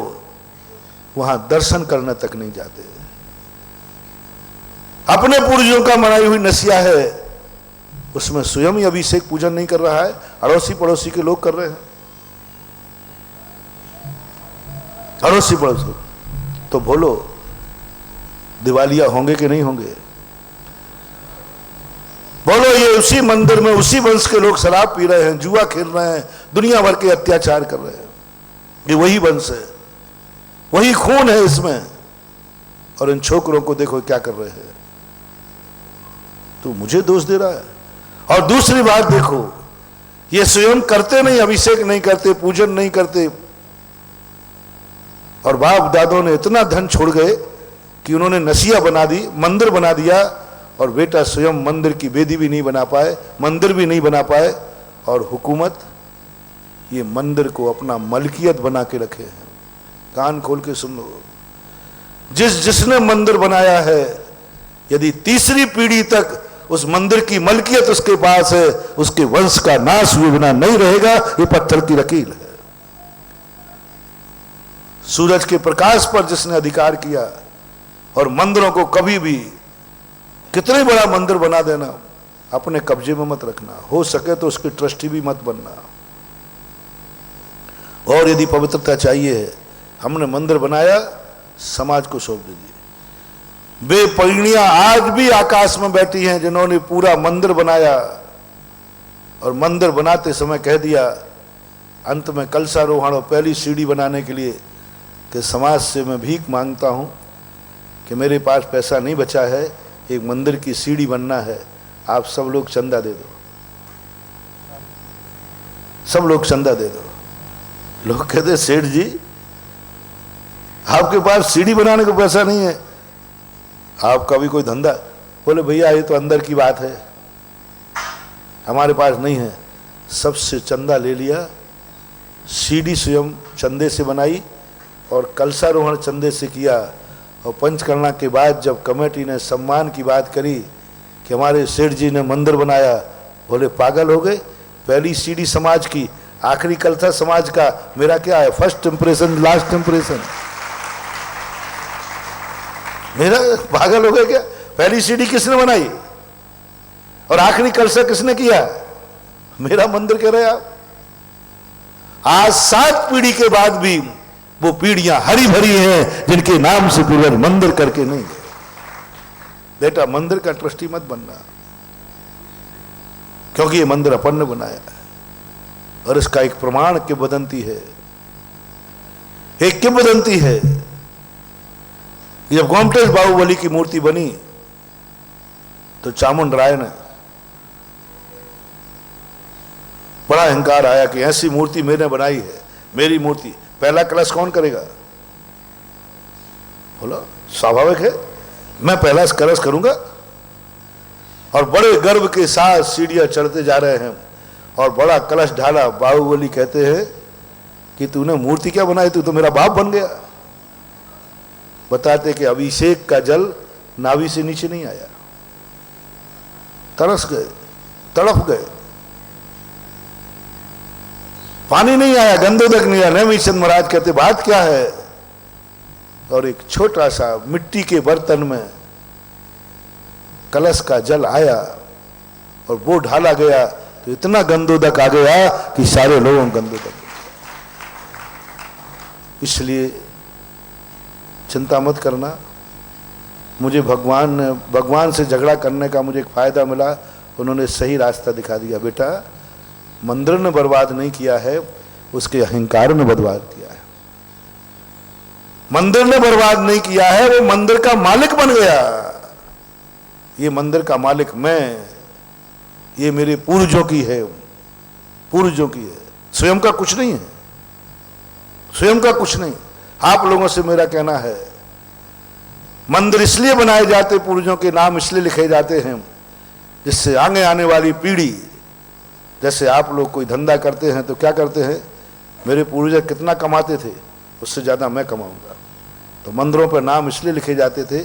वहां दर्शन करने तक नहीं जाते। अपने पूर्वजों का बनाई हुई नसिया है, उसमें स्वयं ही अभिषेक पूजन नहीं कर रहा है, अड़ोसी पड़ोसी के लोग कर रहे हैं। अड़ोसी पड़ोसी तो बोलो, दिवालिया होंगे कि नहीं होंगे? बोलो, ये उसी मंदिर में उसी वंश के लोग शराब पी रहे हैं, जुआ खेल रहे हैं, दुनिया भर के अत्याचार कर रहे हैं। ये वही वंश है, वही खून है इसमें, और इन छोकरों को देखो क्या कर रहे हैं। तो मुझे दोष दे रहा है। और दूसरी बात देखो, ये स्वयं करते नहीं, अभिषेक नहीं करते, पूजन नहीं करते, और बाप दादों ने इतना धन छोड़ गए कि उन्होंने नसिया बना दी, मंदिर बना दिया, और बेटा स्वयं मंदिर की वेदी भी नहीं बना पाए, मंदिर भी नहीं बना पाए, और हुकूमत ये मंदिर को अपना मलकियत बना के रखे हैं। कान खोल के सुन लो, जिसने मंदिर बनाया है, यदि तीसरी पीढ़ी तक उस मंदिर की मलकियत उसके पास है, उसके वंश का नाश हुए बिना नहीं रहेगा। ये पत्थर की लकीर है। सूरज के प्रकाश पर जिसने अधिकार किया, और मंदिरों को कभी भी कितने बड़ा मंदिर बना देना, अपने कब्जे में मत रखना, हो सके तो उसके ट्रस्टी भी मत बनना। और यदि पवित्रता चाहिए, हमने मंदिर बनाया, समाज को सौंप दीजिए। वे पगड़ियां आज भी आकाश में बैठी हैं जिन्होंने पूरा मंदिर बनाया, और मंदिर बनाते समय कह दिया अंत में कलशारोहण और पहली सीढ़ी बनाने के लिए कि समाज से मैं भीख मांगता हूं कि मेरे पास पैसा नहीं बचा है, एक मंदिर की सीढ़ी बनना है, आप सब लोग चंदा दे दो, सब लोग चंदा दे दो। लोग कहते सेठ जी आपके पास सीढ़ी बनाने को पैसा नहीं है, आपका भी कोई धंधा? बोले भैया ये तो अंदर की बात है, हमारे पास नहीं है। सबसे चंदा ले लिया, सीढ़ी स्वयं चंदे से बनाई और कलशारोहण चंदे से किया। और पंचकर्णा के बाद जब कमेटी ने सम्मान की बात करी कि हमारे सेठ जी ने मंदिर बनाया, बोले पागल हो गए, पहली सीढ़ी समाज की, आखिरी कलशा समाज का, मेरा क्या है? First impression last impression. मेरा पागल हो गए क्या? पहली सीढ़ी किसने बनाई और आखिरी कलशा किसने किया? मेरा मंदिर कह रहे आप। आज 7 पीढ़ी के बाद भी वो पीढ़ियां हरी भरी हैं जिनके नाम से पूर्वज मंदिर करके नहीं गए। बेटा मंदिर का ट्रस्टी मत बनना, क्योंकि ये मंदिर अपन ने बनाया है और इसका एक प्रमाण किंवदंती है, एक किंवदंती है। जब गोमटेश बाहुबली की मूर्ति बनी तो चामुंड राय ने बड़ा अहंकार आया कि ऐसी मूर्ति मैंने बनाई है, मेरी मूर्ति, पहला कलश कौन करेगा? बोला स्वाभाविक है, मैं पहला कलश करूंगा। और बड़े गर्व के साथ सीढ़ियां चढ़ते जा रहे हैं और बड़ा कलश ढाला। बाहुबली कहते हैं कि तूने मूर्ति क्या बनाई, तू तो मेरा बाप बन गया। बताते कि अभिषेक का जल नाभि से नीचे नहीं आया, तरस गए, तड़प गए, पानी नहीं आया, गंधोदक नहीं आया। नेमिचंद महाराज कहते बात क्या है? और एक छोटा सा मिट्टी के बर्तन में कलश का जल आया और वो ढाला गया तो इतना गंधोदक आ गया कि सारे लोगों को गंधोदक। इसलिए चिंता मत करना। मुझे भगवान से झगड़ा करने का मुझे एक फायदा मिला, उन्होंने सही रास्ता दिखा दिया। बेटा मंदिर ने बर्बाद नहीं किया है, उसके अहंकार ने बर्बाद किया है। मंदिर ने बर्बाद नहीं किया है, वो मंदिर का मालिक बन गया। ये मंदिर का मालिक मैं, ये मेरे पूर्वजों की है, पूर्वजों की है, स्वयं का कुछ नहीं है, स्वयं का कुछ नहीं। आप लोगों से मेरा कहना है, मंदिर इसलिए बनाए जाते, पूर्वजों के नाम इसलिए लिखे जाते हैं जिससे आगे आने वाली पीढ़ी, जैसे आप लोग कोई धंधा करते हैं तो क्या करते हैं, मेरे पूर्वज कितना कमाते थे उससे ज़्यादा मैं कमाऊंगा। तो मंदिरों पर नाम इसलिए लिखे जाते थे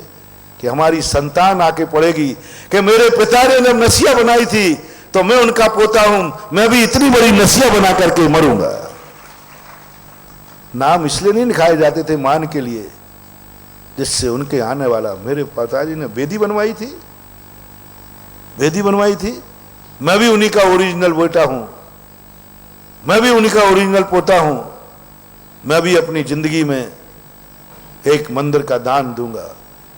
कि हमारी संतान आके पढ़ेगी कि मेरे पिता ने जब नसिया बनाई थी तो मैं उनका पोता हूं, मैं भी इतनी बड़ी नसिया बना करके मरूंगा। नाम इसलिए नहीं लिखाए जाते थे मान के लिए, जिससे उनके आने वाला, मेरे पिताजी ने वेदी बनवाई थी, वेदी बनवाई थी, मैं भी उन्हीं का ओरिजिनल बेटा हूं, मैं भी उन्हीं का ओरिजिनल पोता हूं, मैं भी अपनी जिंदगी में एक मंदिर का दान दूंगा।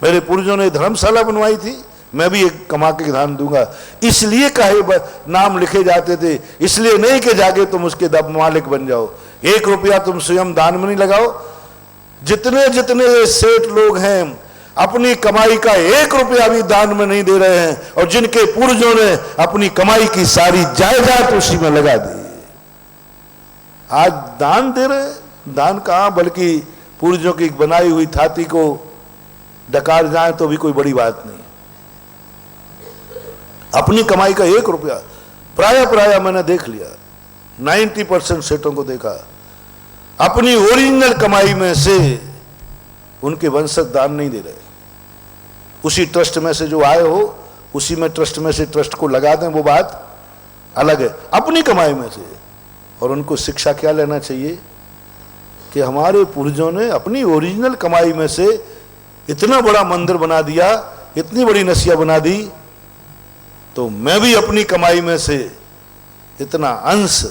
मेरे पूर्वजों ने धर्मशाला बनवाई थी, मैं भी एक कमा के दान दूंगा। इसलिए कहे नाम लिखे जाते थे, इसलिए नहीं कि जाके तुम उसके मालिक बन जाओ। 1 रुपया तुम स्वयं दान में नहीं लगाओ। जितने जितने सेठ लोग हैं अपनी कमाई का 1 रुपया भी दान में नहीं दे रहे हैं, और जिनके पूर्वजों ने अपनी कमाई की सारी जायदाद उसी में लगा दी, आज दान दे रहे हैं। दान कहां, बल्कि पूर्वजों की बनाई हुई थाती को डकार जाए तो भी कोई बड़ी बात नहीं। अपनी कमाई का 1 रुपया प्राय मैंने देख लिया, 90% सेठों को देखा, अपनी ओरिजिनल कमाई में से उनके वंशज दान नहीं दे रहे। उसी ट्रस्ट में से जो आए हो उसी में ट्रस्ट में से ट्रस्ट को लगा दें, वो बात अलग है, अपनी कमाई में से। और उनको शिक्षा क्या लेना चाहिए कि हमारे पूर्वजों ने अपनी ओरिजिनल कमाई में से इतना बड़ा मंदिर बना दिया, इतनी बड़ी नसिया बना दी, तो मैं भी अपनी कमाई में से इतना अंश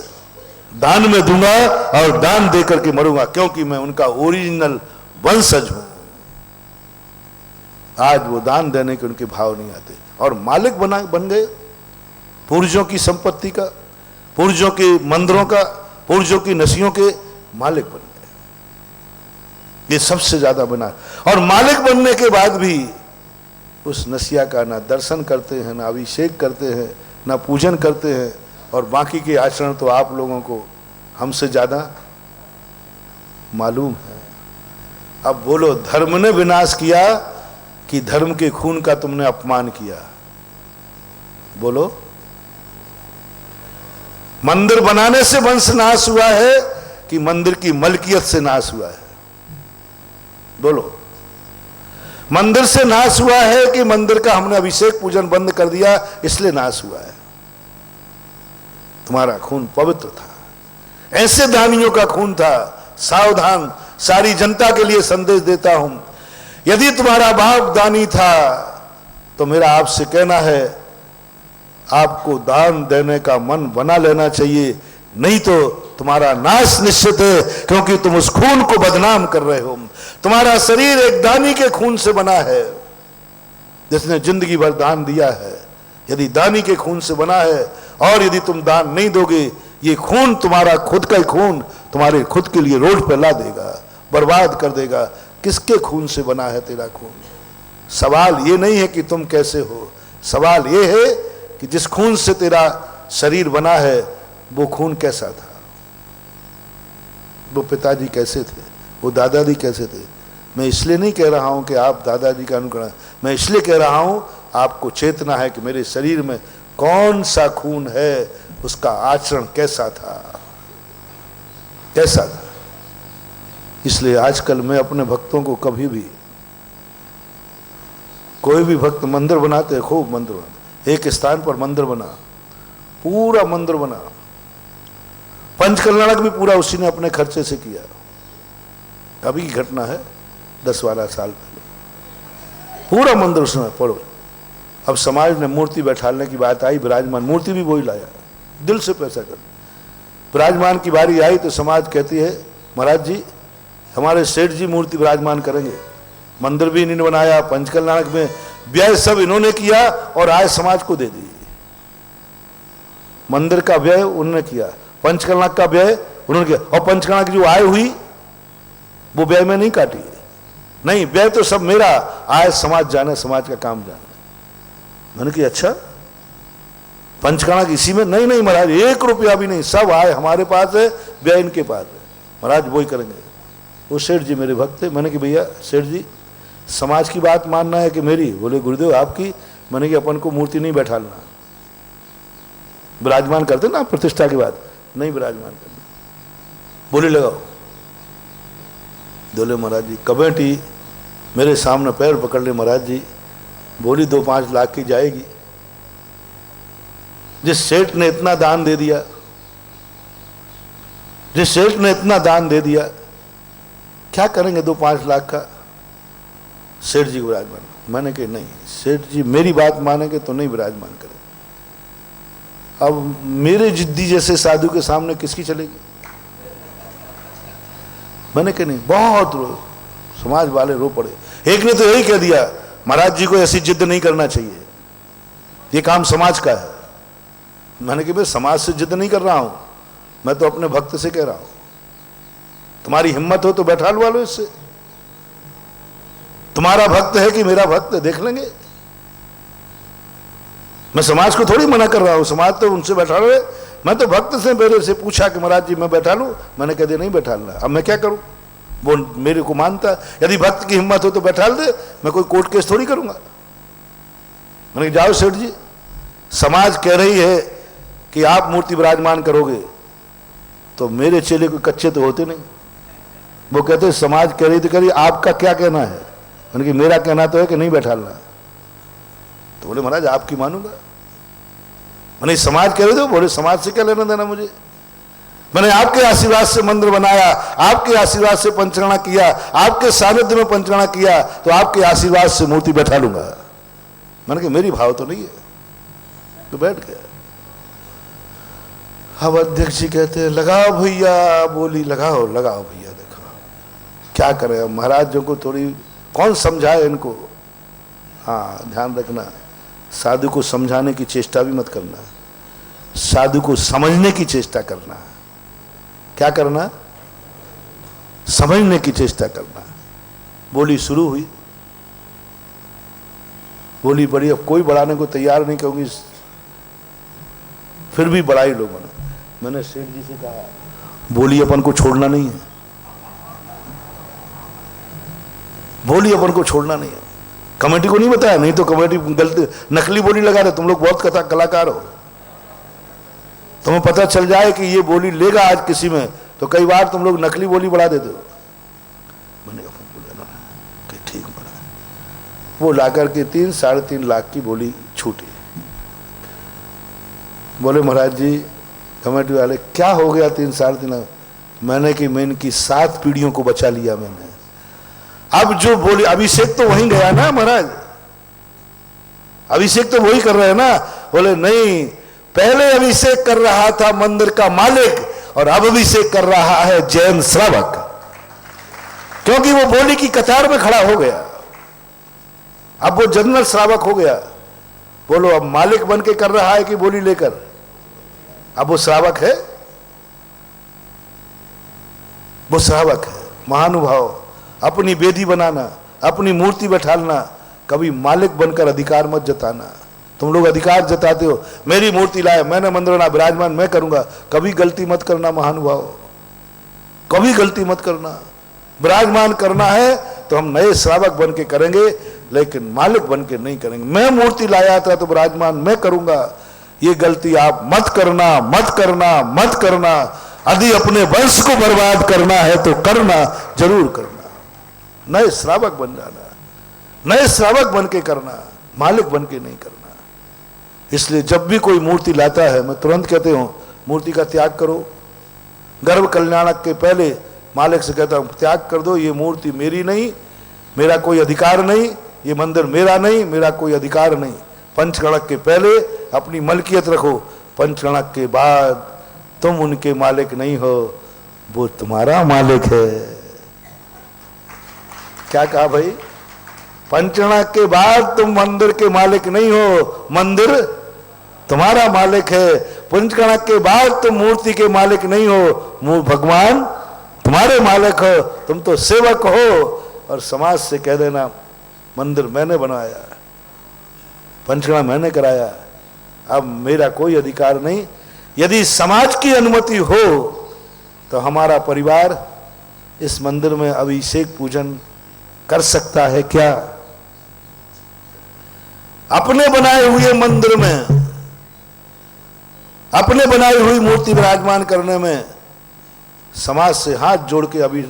दान में दूंगा और दान देकर के मरूंगा, क्योंकि मैं उनका ओरिजिनल वंशज हूं। आज वो दान देने के उनके भाव नहीं आते और मालिक बन गए पूर्वजों की संपत्ति का, पूर्वजों के मंदिरों का, पूर्वजों की नसियों के मालिक बन गए। ये सबसे ज्यादा बना। और मालिक बनने के बाद भी उस नसिया का ना दर्शन करते हैं, ना अभिषेक करते हैं, ना पूजन करते हैं, और बाकी के आचरण तो आप लोगों को हमसे ज्यादा मालूम है। अब बोलो, धर्म ने विनाश किया कि धर्म के खून का तुमने अपमान किया? बोलो, मंदिर बनाने से वंश नाश हुआ है कि मंदिर की मलकियत से नाश हुआ है? बोलो, मंदिर से नाश हुआ है कि मंदिर का हमने अभिषेक पूजन बंद कर दिया इसलिए नाश हुआ है? तुम्हारा खून पवित्र था, ऐसे दानियों का खून था। सावधान, सारी जनता के लिए संदेश देता हूं, यदि तुम्हारा बाप दानी था तो मेरा आपसे कहना है, आपको दान देने का मन बना लेना चाहिए, नहीं तो तुम्हारा नाश निश्चित है, क्योंकि तुम उस खून को बदनाम कर रहे हो। तुम्हारा शरीर एक दानी के खून से बना है जिसने जिंदगी भर दान दिया है। यदि दानी के खून से बना है और यदि तुम दान नहीं दोगे, ये खून, तुम्हारा खुद का खून, तुम्हारे खुद के लिए रोड पर ला देगा, बर्बाद कर देगा। किसके खून से बना है तेरा खून? सवाल ये नहीं है कि तुम कैसे हो, सवाल ये है कि जिस खून से तेरा शरीर बना है वो खून कैसा था? वो पिताजी कैसे थे? वो दादाजी कैसे थे? मैं इसलिए नहीं कह रहा हूं कि आप दादाजी का अनुकरण, मैं इसलिए कह रहा हूं आपको चेतना है कि मेरे शरीर में कौन सा खून है, उसका आचरण कैसा था, कैसा था। इसलिए आजकल मैं अपने भक्तों को कभी भी, कोई भी भक्त मंदिर बनाते हैं, खूब मंदिर बनाते, एक स्थान पर मंदिर बना, पूरा मंदिर बना, पंचकल्याणक भी पूरा उसी ने अपने खर्चे से किया। अभी की घटना है, 10-12 साल पहले पूरा मंदिर उसने पढ़ो। अब समाज ने मूर्ति बैठाने की बात आई, विराजमान मूर्ति भी वही लाया, दिल से पैसा कर। विराजमान की बारी आई तो समाज कहती है, महाराज जी हमारे सेठ जी मूर्ति विराजमान करेंगे। मंदिर भी इन्होंने बनाया, पंचकल्याणक में व्यय सब इन्होंने किया और आय समाज को दे दी। मंदिर का व्यय उन्होंने किया, पंचकल्याणक का व्यय उन्होंने किया, और पंचकल्याणक की जो आय हुई वो व्यय में नहीं काटी है। नहीं, व्यय तो सब मेरा, आय समाज जाने, समाज का काम जाने। मैंने कहा अच्छा, पंचकल्याणक इसी में? नहीं नहीं महाराज, 1 रुपया भी नहीं, सब आय हमारे पास है, व्यय इनके पास है, महाराज वही करेंगे। वो सेठ जी मेरे भक्त थे। मैंने कहा भैया सेठ जी, समाज की बात मानना है कि मेरी? बोले गुरुदेव आपकी। मैंने कहा अपन को मूर्ति नहीं बैठाना, विराजमान करते ना प्रतिष्ठा के बाद, नहीं विराजमान करना। बोले लगाओ। बोले महाराज जी, कमेटी मेरे सामने पैर पकड़ ले, महाराज जी बोली 2-5 लाख की जाएगी। जिस सेठ ने इतना दान दे दिया, जिस सेठ ने इतना दान दे दिया, क्या करेंगे 2-5 लाख का? सेठ जी विराजमान। मैंने कहा नहीं, सेठ जी मेरी बात मानेंगे तो नहीं विराजमान करें। अब मेरे जिद्दी जैसे साधु के सामने किसकी चलेगी? मैंने कहा नहीं, बहुत रो, समाज वाले रो पड़े। एक ने तो यही कह दिया, महाराज जी को ऐसी जिद नहीं करना चाहिए, ये काम समाज का है। मैंने कहा मैं समाज से जिद नहीं कर रहा हूं, मैं तो अपने भक्त से कह रहा हूं। तुम्हारी हिम्मत हो तो बैठा लवा लो इससे। तुम्हारा भक्त है कि मेरा भक्त है, देख लेंगे। मैं समाज को थोड़ी मना कर रहा हूं, समाज तो उनसे बैठा लो। मैं तो भक्त से मेरे से पूछा कि महाराज जी मैं बैठा लूं, मैंने कह दिया नहीं बैठा लेना। अब मैं क्या करूं? वो मेरे को मानता, यदि भक्त की हिम्मत हो तो बैठा दे, मैं कोई कोर्ट केस थोड़ी करूंगा। मैंने जाओ सेठ जी, समाज कह रही है कि आप मूर्ति विराजमान करोगे, तो मेरे चेले कोई कच्चे तो होते नहीं। वो कहते समाज कह रही थी, कह रही आपका क्या कहना है? मैंने कि मेरा कहना तो है कि नहीं बैठालना। तो बोले महाराज आपकी मानूंगा। मैंने समाज कह रहे थे, बोले समाज से क्या लेना देना मुझे, मैंने आपके आशीर्वाद से मंदिर बनाया, आपके आशीर्वाद से पंचगणा किया, आपके सानिध्य में पंचगणा किया, तो आपके आशीर्वाद से मूर्ति बैठा लूंगा। मैंने कहा मेरी भाव तो नहीं है। तो बैठ गया। अब अध्यक्ष जी कहते हैं लगाओ भैया बोली, लगाओ लगाओ भैया, देखो क्या करें महाराज जो को थोड़ी कौन समझाए इनको। हाँ ध्यान रखना, साधु को समझाने की चेष्टा भी मत करना, साधु को समझने की चेष्टा करना। क्या करना? समझने की चेष्टा करना। बोली शुरू हुई, बोली बड़ी, अब कोई बढ़ाने को तैयार नहीं, क्योंकि फिर भी बढ़ाई लोगों ने। मैंने सेठ जी से कहा बोली अपन को छोड़ना नहीं है, बोली अपन को छोड़ना नहीं है। कमेटी को नहीं बताया, नहीं तो कमेटी गलती नकली बोली लगा रहे। तुम लोग बहुत कलाकार हो, तुम्हें पता चल जाए कि ये बोली लेगा आज किसी में, तो कई बार तुम लोग नकली बोली बढ़ा देते हो। मैंने बोला कि ठीक बढ़ा। वो लाकर के 3-3.5 लाख की बोली छूटी। बोले महाराज जी कमेटी वाले क्या हो गया 3-3.5 लाख? मैंने कि मैं इनकी 7 पीढ़ियों को बचा लिया मैंने। अब जो बोली अभिषेक तो वहीं गया ना महाराज, अभिषेक तो वही कर रहे हैं ना। बोले नहीं, पहले अभिषेक कर रहा था मंदिर का मालिक, और अब अभिषेक कर रहा है जैन श्रावक, क्योंकि वो बोली की कतार में खड़ा हो गया। अब वो जनरल श्रावक हो गया। बोलो अब मालिक बन के कर रहा है कि बोली लेकर? अब वो श्रावक है, वो श्रावक है। महानुभाव, अपनी बेदी बनाना, अपनी मूर्ति बैठालना, कभी मालिक बनकर अधिकार मत जताना। तुम लोग अधिकार जताते हो, मेरी मूर्ति लाए, मैंने मंदिर बना, विराजमान मैं करूंगा। कभी गलती मत करना महानुभाव, कभी गलती मत करना। विराजमान करना है तो हम नए श्रावक बन के करेंगे, लेकिन मालिक बन के नहीं करेंगे। मैं मूर्ति लाया था तो विराजमान मैं करूंगा, ये गलती आप मत करना, मत करना, मत करना। यदि अपने वंश को बर्बाद करना है तो करना, जरूर करना। नए श्रावक बन जाना, नए श्रावक बन के करना, मालिक बन के नहीं करना। इसलिए जब भी कोई मूर्ति लाता है, मैं तुरंत कहते हूं मूर्ति का त्याग करो। गर्भ कल्याणक के पहले मालिक से कहता हूं त्याग कर दो, ये मूर्ति मेरी नहीं, मेरा कोई अधिकार नहीं, ये मंदिर मेरा नहीं, मेरा कोई अधिकार नहीं। पंचगणक के पहले अपनी मलकियत रखो, पंचगणक के बाद तुम उनके मालिक नहीं हो, वो तुम्हारा मालिक है। क्या कहा भाई? पंचगणक के बाद तुम मंदिर के मालिक नहीं हो, मंदिर तुम्हारा मालिक है। पंचगणक के बाद तुम मूर्ति के मालिक नहीं हो, भगवान तुम्हारे मालिक हो, तुम तो सेवक हो। और समाज से कह देना मंदिर मैंने बनाया, पंचगणा मैंने कराया, अब मेरा कोई अधिकार नहीं। यदि समाज की अनुमति हो तो हमारा परिवार इस मंदिर में अभिषेक पूजन कर सकता है क्या? अपने बनाए हुए मंदिर में, अपने बनाई हुई मूर्ति विराजमान करने में समाज से हाथ जोड़ के अभी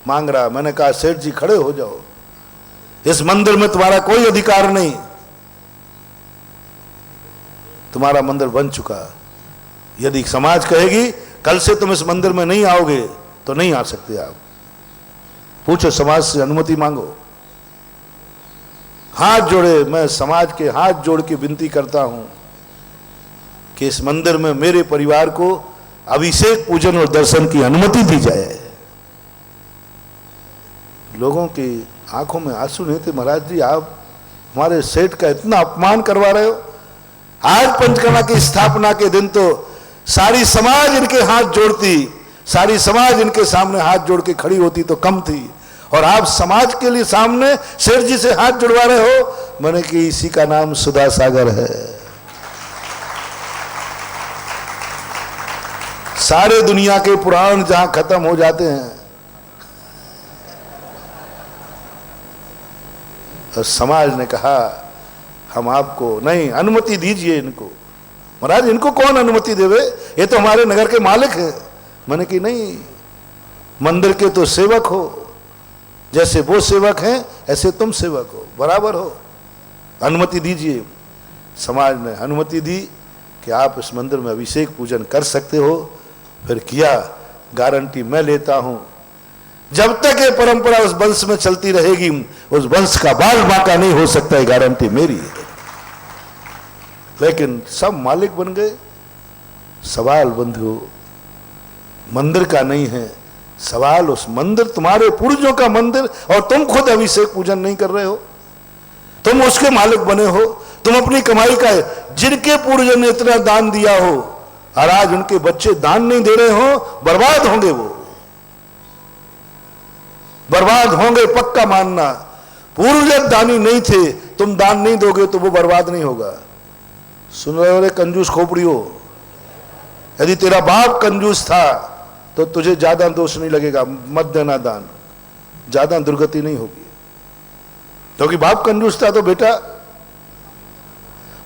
मांग रहा। मैंने कहा सेठ जी खड़े हो जाओ, इस मंदिर में तुम्हारा कोई अधिकार नहीं, तुम्हारा मंदिर बन चुका। यदि समाज कहेगी कल से तुम इस मंदिर में नहीं आओगे तो नहीं आ सकते आप। पूछो समाज से, अनुमति मांगो, हाथ जोड़े। मैं समाज के हाथ जोड़ के विनती करता हूं कि इस मंदिर में मेरे परिवार को अभिषेक पूजन और दर्शन की अनुमति दी जाए। लोगों की आंखों में आंसू नहीं थे। महाराज जी आप हमारे सेठ का इतना अपमान करवा रहे हो। आज पंचकर्मा की स्थापना के दिन तो सारी समाज इनके हाथ जोड़ती, सारी समाज इनके सामने हाथ जोड़ के खड़ी होती तो कम थी, और आप समाज के लिए सामने सेठ जी से हाथ जुड़वा रहे हो। मैंने कि इसी का नाम सुधा सागर है। सारे दुनिया के पुराण जहां खत्म हो जाते हैं, और समाज ने कहा हम आपको नहीं, अनुमति दीजिए इनको। महाराज इनको कौन अनुमति देवे, ये तो हमारे नगर के मालिक हैं। मैंने कि नहीं, मंदिर के तो सेवक हो, जैसे वो सेवक हैं ऐसे तुम सेवक हो, बराबर हो, अनुमति दीजिए। समाज ने अनुमति दी कि आप इस मंदिर में अभिषेक पूजन कर सकते हो। फिर किया। गारंटी मैं लेता हूं, जब तक ये परंपरा उस वंश में चलती रहेगी उस वंश का बाल बांका नहीं हो सकता, ये गारंटी मेरी है। लेकिन सब मालिक बन गए। सवाल बंधु मंदिर का नहीं है, सवाल उस मंदिर, तुम्हारे पूर्वजों का मंदिर, और तुम खुद अभिषेक पूजन नहीं कर रहे हो, तुम उसके मालिक बने हो। तुम अपनी कमाई का, जिनके पूर्वजों ने इतना दान दिया हो और आज उनके बच्चे दान नहीं दे रहे हो, बर्बाद होंगे, वो बर्बाद होंगे, पक्का मानना। पूर्वज दानी नहीं थे, तुम दान नहीं दोगे तो वो बर्बाद नहीं होगा। सुन रहे हो कंजूस खोपड़ियों, यदि तेरा बाप कंजूस था तो तुझे ज्यादा दोष नहीं लगेगा, मत देना दान, ज्यादा दुर्गति नहीं होगी। क्योंकि बाप कंजूस था तो बेटा,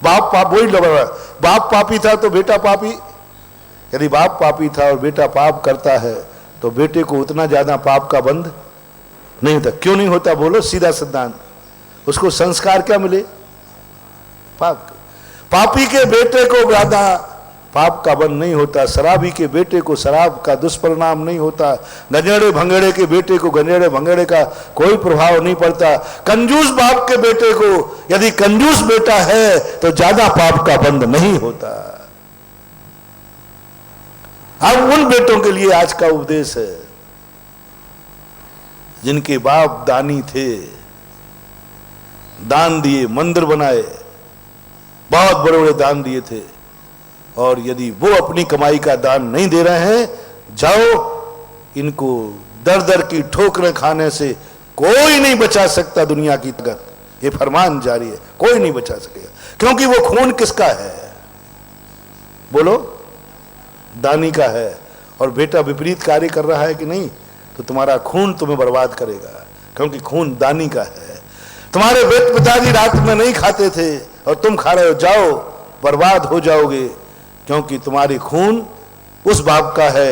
बाप वही लग रहा है, बाप पापी था तो बेटा पापी। यदि बाप पापी था और बेटा पाप करता है तो बेटे को उतना ज्यादा पाप का बंध नहीं होता। क्यों नहीं होता बोलो, सीधा सिद्धांत। उसको संस्कार क्या मिले, पाप। पापी के बेटे को ज्यादा पाप का बंध नहीं होता, शराबी के बेटे को शराब का दुष्परिणाम नहीं होता, गंजेड़े भंगेड़े के बेटे को गंजेड़े भंगेड़े का कोई प्रभाव नहीं पड़ता। कंजूस बाप के बेटे को यदि कंजूस बेटा है तो ज्यादा पाप का बंध नहीं होता। अब उन बेटों के लिए आज का उपदेश है जिनके बाप दानी थे, दान दिए, मंदिर बनाए, बहुत बड़े बड़े दान दिए थे, और यदि वो अपनी कमाई का दान नहीं दे रहे हैं, जाओ इनको दर दर की ठोकरें खाने से कोई नहीं बचा सकता। दुनिया की ताकत, ये फरमान जारी है, कोई नहीं बचा सकेगा। क्योंकि वो खून किसका है बोलो, दानी का है। और बेटा विपरीत कार्य कर रहा है कि नहीं, तो तुम्हारा खून तुम्हें बर्बाद करेगा, क्योंकि खून दानी का है। तुम्हारे वेद पिताजी रात में नहीं खाते थे और तुम खा रहे हो, जाओ बर्बाद हो जाओगे, क्योंकि तुम्हारी खून उस बाप का है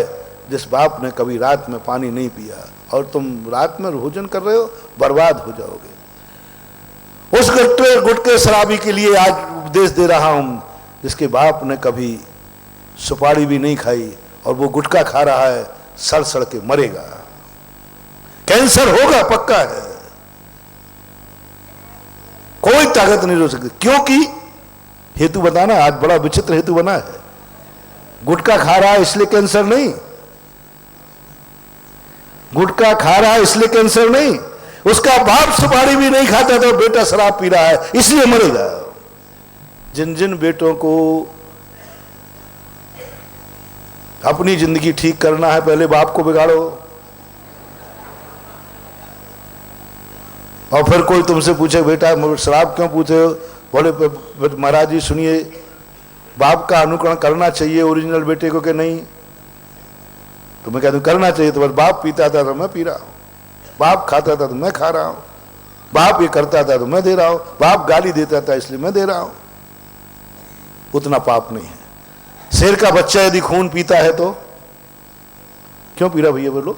जिस बाप ने कभी रात में पानी नहीं पिया, और तुम रात में भोजन कर रहे हो, बर्बाद हो जाओगे। उस गुटके शराबी के लिए आज उपदेश दे रहा हूं जिसके बाप ने कभी सुपारी भी नहीं खाई और वो गुटखा खा रहा है, सड़ सड़ के मरेगा, कैंसर होगा, पक्का है, कोई ताकत नहीं रोक सकती। क्योंकि हेतु बताना, आज बड़ा विचित्र हेतु बना है। गुटखा खा रहा है इसलिए कैंसर नहीं, गुटखा खा रहा है इसलिए कैंसर नहीं, उसका बाप सुपारी भी नहीं खाता तो बेटा शराब पी रहा है इसलिए मरेगा। जिन जिन बेटों को अपनी जिंदगी ठीक करना है, पहले बाप को बिगाड़ो, और फिर कोई तुमसे पूछे बेटा शराब क्यों पूछे हो, बोले महाराज जी सुनिए, बाप का अनुकरण करना चाहिए ओरिजिनल बेटे को कि नहीं। तो मैं कहता हूं करना चाहिए। तो बस बाप पीता था तो मैं पी रहा हूं, बाप खाता था तो मैं खा रहा हूं, बाप ये करता था तो मैं दे रहा हूं, बाप गाली देता था इसलिए मैं दे रहा हूं। उतना पाप नहीं है। शेर का बच्चा यदि खून पीता है तो क्यों पी रहा भैया बोलो,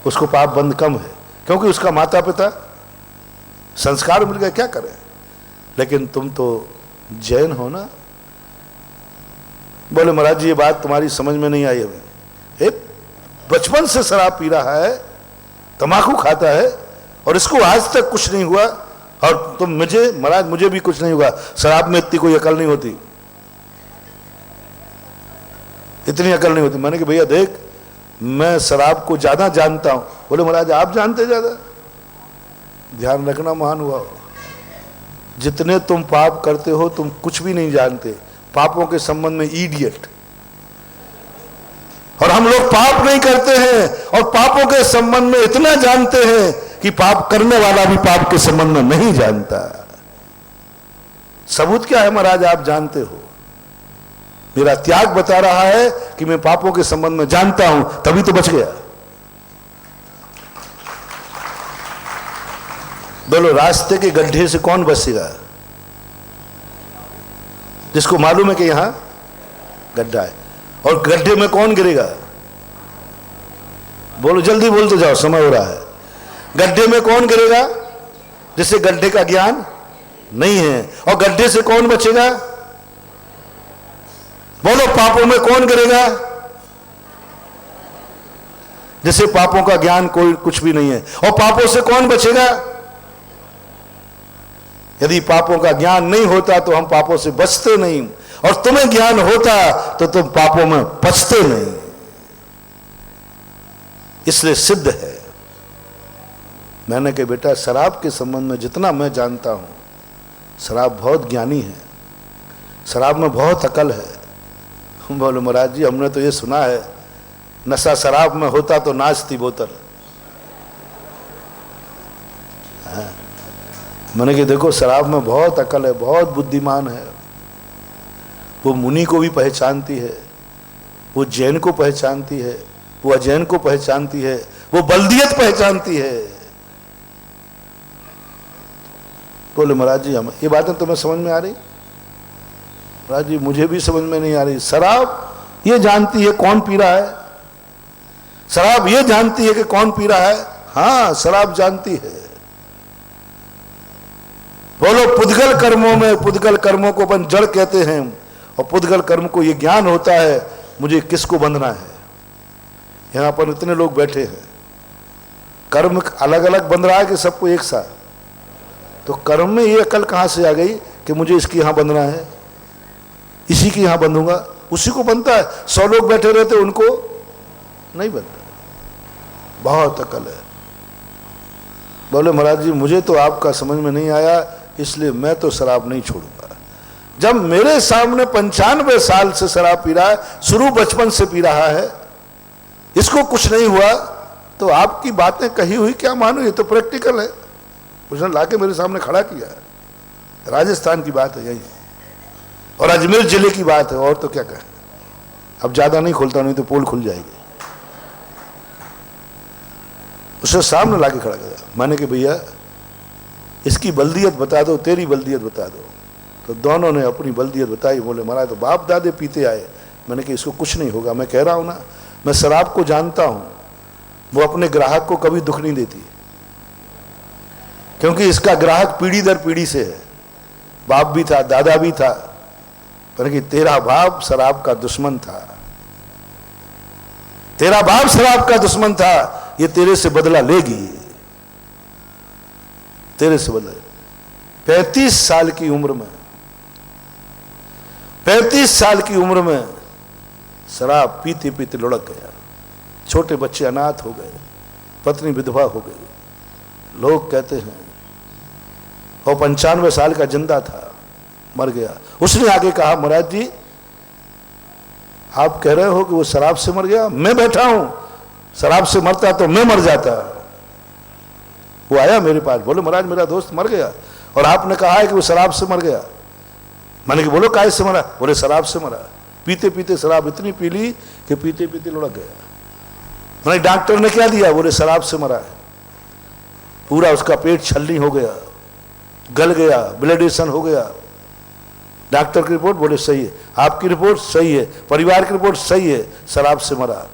उसको पाप बंद कम है, क्योंकि उसका माता पिता संस्कार मिल गए, क्या करें। लेकिन तुम तो जैन हो ना। बोले महाराज जी ये बात तुम्हारी समझ में नहीं आई हमें, एक बचपन से शराब पी रहा है, तंबाकू खाता है और इसको आज तक कुछ नहीं हुआ, और तुम मुझे महाराज मुझे भी कुछ नहीं हुआ, शराब में इतनी कोई अकल नहीं होती, इतनी अकल नहीं होती। मैंने कि भैया देख मैं शराब को ज्यादा जानता हूं। बोले महाराज आप जानते ज्यादा, ध्यान रखना महान हुआ, जितने तुम पाप करते हो तुम कुछ भी नहीं जानते, पापों के संबंध में इडियट। और हम लोग पाप नहीं करते हैं और पापों के संबंध में इतना जानते हैं कि पाप करने वाला भी पाप के संबंध में नहीं जानता। सबूत क्या है महाराज, आप जानते हो, मेरा त्याग बता रहा है कि मैं पापों के संबंध में जानता हूं, तभी तो बच गया। चलो रास्ते के गड्ढे से कौन बचेगा? जिसको मालूम है कि यहां गड्ढा है। और गड्ढे में कौन गिरेगा? बोलो, जल्दी बोलते जाओ, समय हो रहा है। गड्ढे में कौन गिरेगा? जिसे गड्ढे का ज्ञान नहीं है। और गड्ढे से कौन बचेगा? बोलो, पापों में कौन गिरेगा? जिसे पापों का ज्ञान कोई कुछ भी नहीं है। और पापों से कौन बचेगा? यदि पापों का ज्ञान नहीं होता तो हम पापों से बचते नहीं, और तुम्हें ज्ञान होता तो तुम पापों में बचते नहीं। इसलिए सिद्ध है। मैंने कहा बेटा, शराब के संबंध में जितना मैं जानता हूं, शराब बहुत ज्ञानी है, शराब में बहुत अकल है। बोलो महाराज जी, हमने तो ये सुना है नशा शराब में होता तो नाचती बोतल। मैंने कहा देखो, शराब में बहुत अकल है, बहुत बुद्धिमान है। वो मुनि को भी पहचानती है, वो जैन को पहचानती है, वो अजैन को पहचानती है, वो बल्दियत पहचानती है। बोले महाराज जी, हम ये बातें तुम्हें समझ में आ रही? महाराज जी, मुझे भी समझ में नहीं आ रही। शराब ये जानती है कौन पी रहा है, शराब ये जानती है कि कौन पी रहा है। हाँ, शराब जानती है। बोलो, पुद्गल कर्मों में, पुद्गल कर्मों को अपन जड़ कहते हैं, और पुद्गल कर्म को ये ज्ञान होता है मुझे किसको बंधना है। यहां पर इतने लोग बैठे हैं, कर्म अलग अलग बंध रहा है कि सबको एक साथ? तो कर्म में ये अकल कहां से आ गई कि मुझे इसकी यहां बंधना है, इसी की यहां बंधूंगा? उसी को बनता है। 100 लोग बैठे रहते उनको नहीं बनता। बहुत अकल है। बोले महाराज जी, मुझे तो आपका समझ में नहीं आया, इसलिए मैं तो शराब नहीं छोड़ूंगा। जब मेरे सामने 95 साल से शराब पी रहा है, शुरू बचपन से पी रहा है, इसको कुछ नहीं हुआ, तो आपकी बातें कही हुई क्या मानो? ये तो प्रैक्टिकल है। उसने लाके मेरे सामने खड़ा किया है। राजस्थान की बात है यही, और अजमेर जिले की बात है, और तो क्या कहें। अब ज्यादा नहीं खोलता, नहीं तो पोल खुल जाएगी। उसे सामने लाके खड़ा किया। मैंने कि भैया, इसकी बल्दियत बता दो, तेरी बल्दियत बता दो। तो दोनों ने अपनी बल्दियत बताई। बोले महाराज, तो बाप दादे पीते आए। मैंने कि इसको कुछ नहीं होगा। मैं कह रहा हूं ना, मैं शराब को जानता हूं, वो अपने ग्राहक को कभी दुख नहीं देती, क्योंकि इसका ग्राहक पीढ़ी दर पीढ़ी से है। बाप भी था, दादा भी था, पर कि तेरा बाप शराब का दुश्मन था, तेरा बाप शराब का दुश्मन था, ये तेरे से बदला लेगी, तेरे से बदला। 35 साल की उम्र में, 35 साल की उम्र में शराब पीते पीते लुढ़क गया। छोटे बच्चे अनाथ हो गए, पत्नी विधवा हो गई। लोग कहते हैं वो 95 साल का जिंदा था, मर गया। उसने आगे कहा, महाराज जी, आप कह रहे हो कि वो शराब से मर गया? मैं बैठा हूं, शराब से मरता तो मैं मर जाता। वो आया मेरे पास, बोले महाराज, मेरा दोस्त मर गया, और आपने कहा है कि वो शराब से मर गया। मैंने कहा बोलो, काहे से मरा? बोले शराब से मरा। पीते पीते शराब इतनी पी ली कि पीते पीते लुढ़क गया। मैंने डॉक्टर ने क्या दिया? बोले शराब से मरा है। पूरा उसका पेट छलनी हो गया, गल गया, ब्लडेशन हो गया। डॉक्टर की रिपोर्ट बोले सही है, आपकी रिपोर्ट सही है, परिवार की रिपोर्ट सही है, शराब से मरा।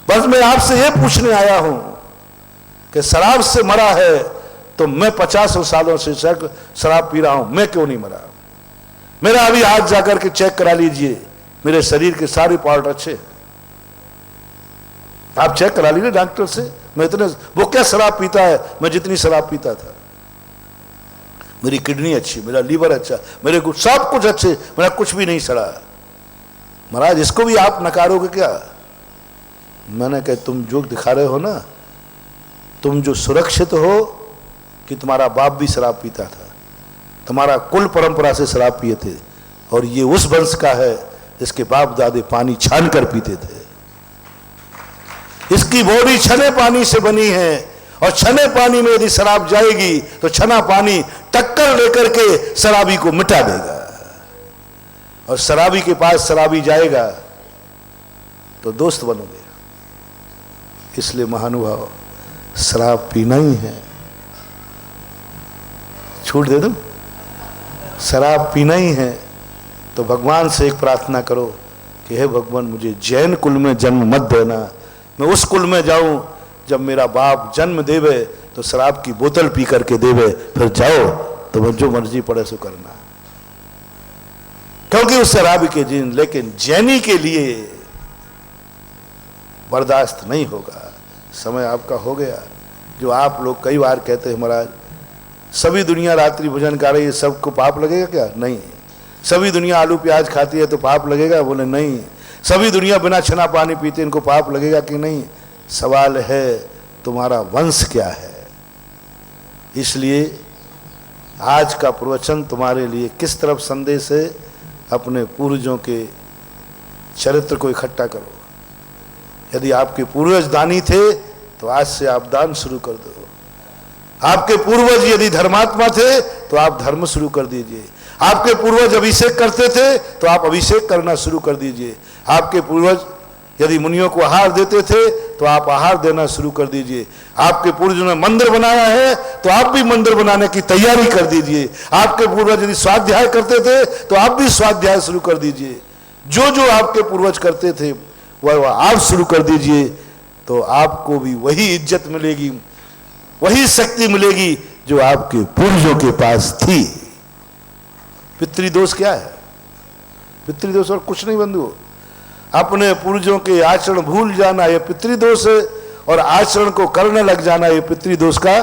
बस मैं आपसे ये पूछने आया हूं कि शराब से मरा है तो मैं 50 सालों से शराब पी रहा हूं, मैं क्यों नहीं मरा? मेरा अभी आज जाकर के चेक करा लीजिए, मेरे शरीर के सारे पार्ट अच्छे हैं। आप चेक करा लीजिए डॉक्टर से। मैं इतने, वो क्या शराब पीता है, मैं जितनी शराब पीता था। मेरी किडनी अच्छी, मेरा लीवर अच्छा, मेरे सब कुछ अच्छे, मेरा कुछ भी नहीं सड़ा। महाराज, इसको भी आप नकारोगे क्या? मैंने कहा तुम जो दिखा रहे हो ना, तुम जो सुरक्षित हो कि तुम्हारा बाप भी शराब पीता था, तुम्हारा कुल परंपरा से शराब पिए थे, और ये उस वंश का है जिसके बाप दादे पानी छान कर पीते थे। इसकी बॉडी छने पानी से बनी है, और छने पानी में यदि शराब जाएगी तो छना पानी टक्कर लेकर के शराबी को मिटा देगा, और शराबी के पास शराबी जाएगा तो दोस्त बनोगे। इसलिए महानुभाव, शराब पीना ही है छूट दे दूं? शराब पीना ही है तो भगवान से एक प्रार्थना करो कि हे भगवान मुझे जैन कुल में जन्म मत देना, मैं उस कुल में जाऊं जब मेरा बाप जन्म देवे तो शराब की बोतल पी करके देवे, फिर जाओ तो जो मर्जी पड़े सो करना, क्योंकि उस शराबी के जीन। लेकिन जैनी के लिए बर्दाश्त नहीं होगा। समय आपका हो गया। जो आप लोग कई बार कहते हैं महाराज सभी दुनिया रात्रि भोजन कर रही है, सबको पाप लगेगा क्या? नहीं। सभी दुनिया आलू प्याज खाती है तो पाप लगेगा? बोले नहीं। सभी दुनिया बिना छना पानी पीते इनको पाप लगेगा कि नहीं? सवाल है तुम्हारा वंश क्या है। इसलिए आज का प्रवचन तुम्हारे लिए किस तरफ संदेश है? अपने पूर्वजों के चरित्र को इकट्ठा करो। यदि आपके पूर्वज दानी थे तो आज से आप दान शुरू कर दो। आपके पूर्वज यदि धर्मात्मा थे तो आप धर्म शुरू कर दीजिए। आपके पूर्वज अभिषेक करते थे तो आप अभिषेक करना शुरू कर दीजिए। आपके पूर्वज यदि मुनियों को आहार देते थे तो आप आहार देना शुरू कर दीजिए। आपके पूर्वजों ने मंदिर बनाया है तो आप भी मंदिर बनाने की तैयारी कर दीजिए। आपके पूर्वज यदि स्वाध्याय करते थे तो आप भी स्वाध्याय शुरू कर दीजिए। जो जो आपके पूर्वज करते थे वह आप शुरू कर दीजिए, तो आपको भी वही इज्जत मिलेगी, वही शक्ति मिलेगी जो आपके पूर्वजों के पास थी। पितृदोष क्या है? पितृदोष और कुछ नहीं बंधु। अपने पूर्वजों के आचरण भूल जाना यह पितृदोष है, और आचरण को करने लग जाना यह पितृदोष का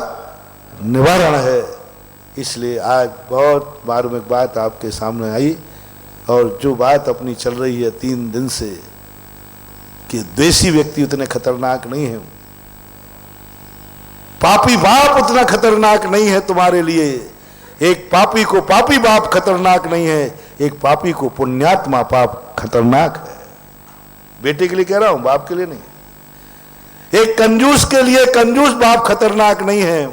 निवारण है। इसलिए आज बहुत मार्मिक बात आपके सामने आई, और जो बात अपनी चल रही है 3 दिन से कि द्वेषी व्यक्ति उतने खतरनाक नहीं है, पापी बाप उतना खतरनाक नहीं है तुम्हारे लिए। एक पापी को पापी बाप खतरनाक नहीं है, एक पापी को पुण्यात्मा पाप खतरनाक है। बेटे के लिए कह रहा हूं, बाप के लिए नहीं। एक कंजूस के लिए कंजूस बाप खतरनाक नहीं है,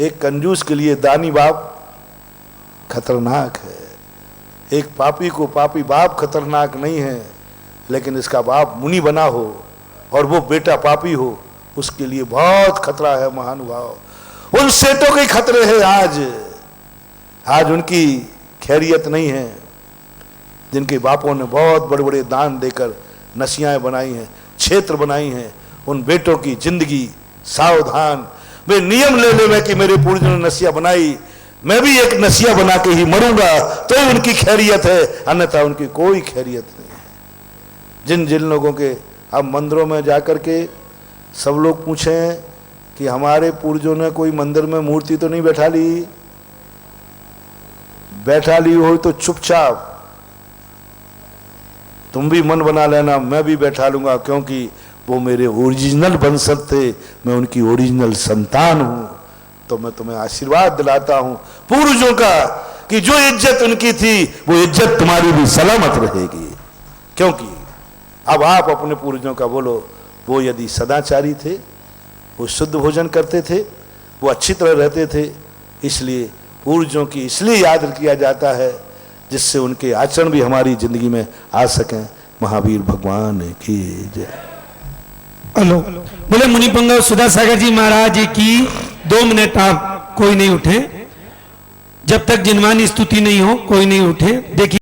एक कंजूस के लिए दानी बाप खतरनाक है। एक पापी को पापी बाप खतरनाक नहीं है, लेकिन इसका बाप मुनि बना हो और वो बेटा पापी हो, उसके लिए बहुत खतरा है महानुभाव। उन सेठों के खतरे हैं आज उनकी खैरियत नहीं है, जिनके बापों ने बहुत बड़े बड़े दान देकर नसियाएं बनाई हैं, क्षेत्र बनाई हैं। उन बेटों की जिंदगी सावधान। वे नियम ले ले कि मेरे पूर्वजों ने नसिया बनाई, मैं भी एक नसिया बना के ही मरूंगा, तो ही उनकी खैरियत है, अन्यथा उनकी कोई खैरियत नहीं है। जिन लोगों के अब मंदिरों में जाकर के सब लोग पूछें कि हमारे पूर्वजों ने कोई मंदिर में मूर्ति तो नहीं बैठा ली? बैठा ली हो तो चुपचाप तुम भी मन बना लेना, मैं भी बैठा लूंगा, क्योंकि वो मेरे ओरिजिनल वंशज थे, मैं उनकी ओरिजिनल संतान हूं। तो मैं तुम्हें आशीर्वाद दिलाता हूं पूर्वजों का कि जो इज्जत उनकी थी वो इज्जत तुम्हारी भी सलामत रहेगी। क्योंकि अब आप अपने पूर्वजों का बोलो, वो यदि सदाचारी थे, वो शुद्ध भोजन करते थे, वो अच्छी तरह रहते थे, इसलिए पूर्वजों की इसलिए याद किया जाता है जिससे उनके आचरण भी हमारी जिंदगी में आ सकें। महावीर भगवान की जय। हेलो, बोले मुनिपंग सुधा सागर जी महाराज की 2 मिनट आप कोई नहीं उठे, जब तक जिनवानी स्तुति नहीं हो कोई नहीं उठे। देखिए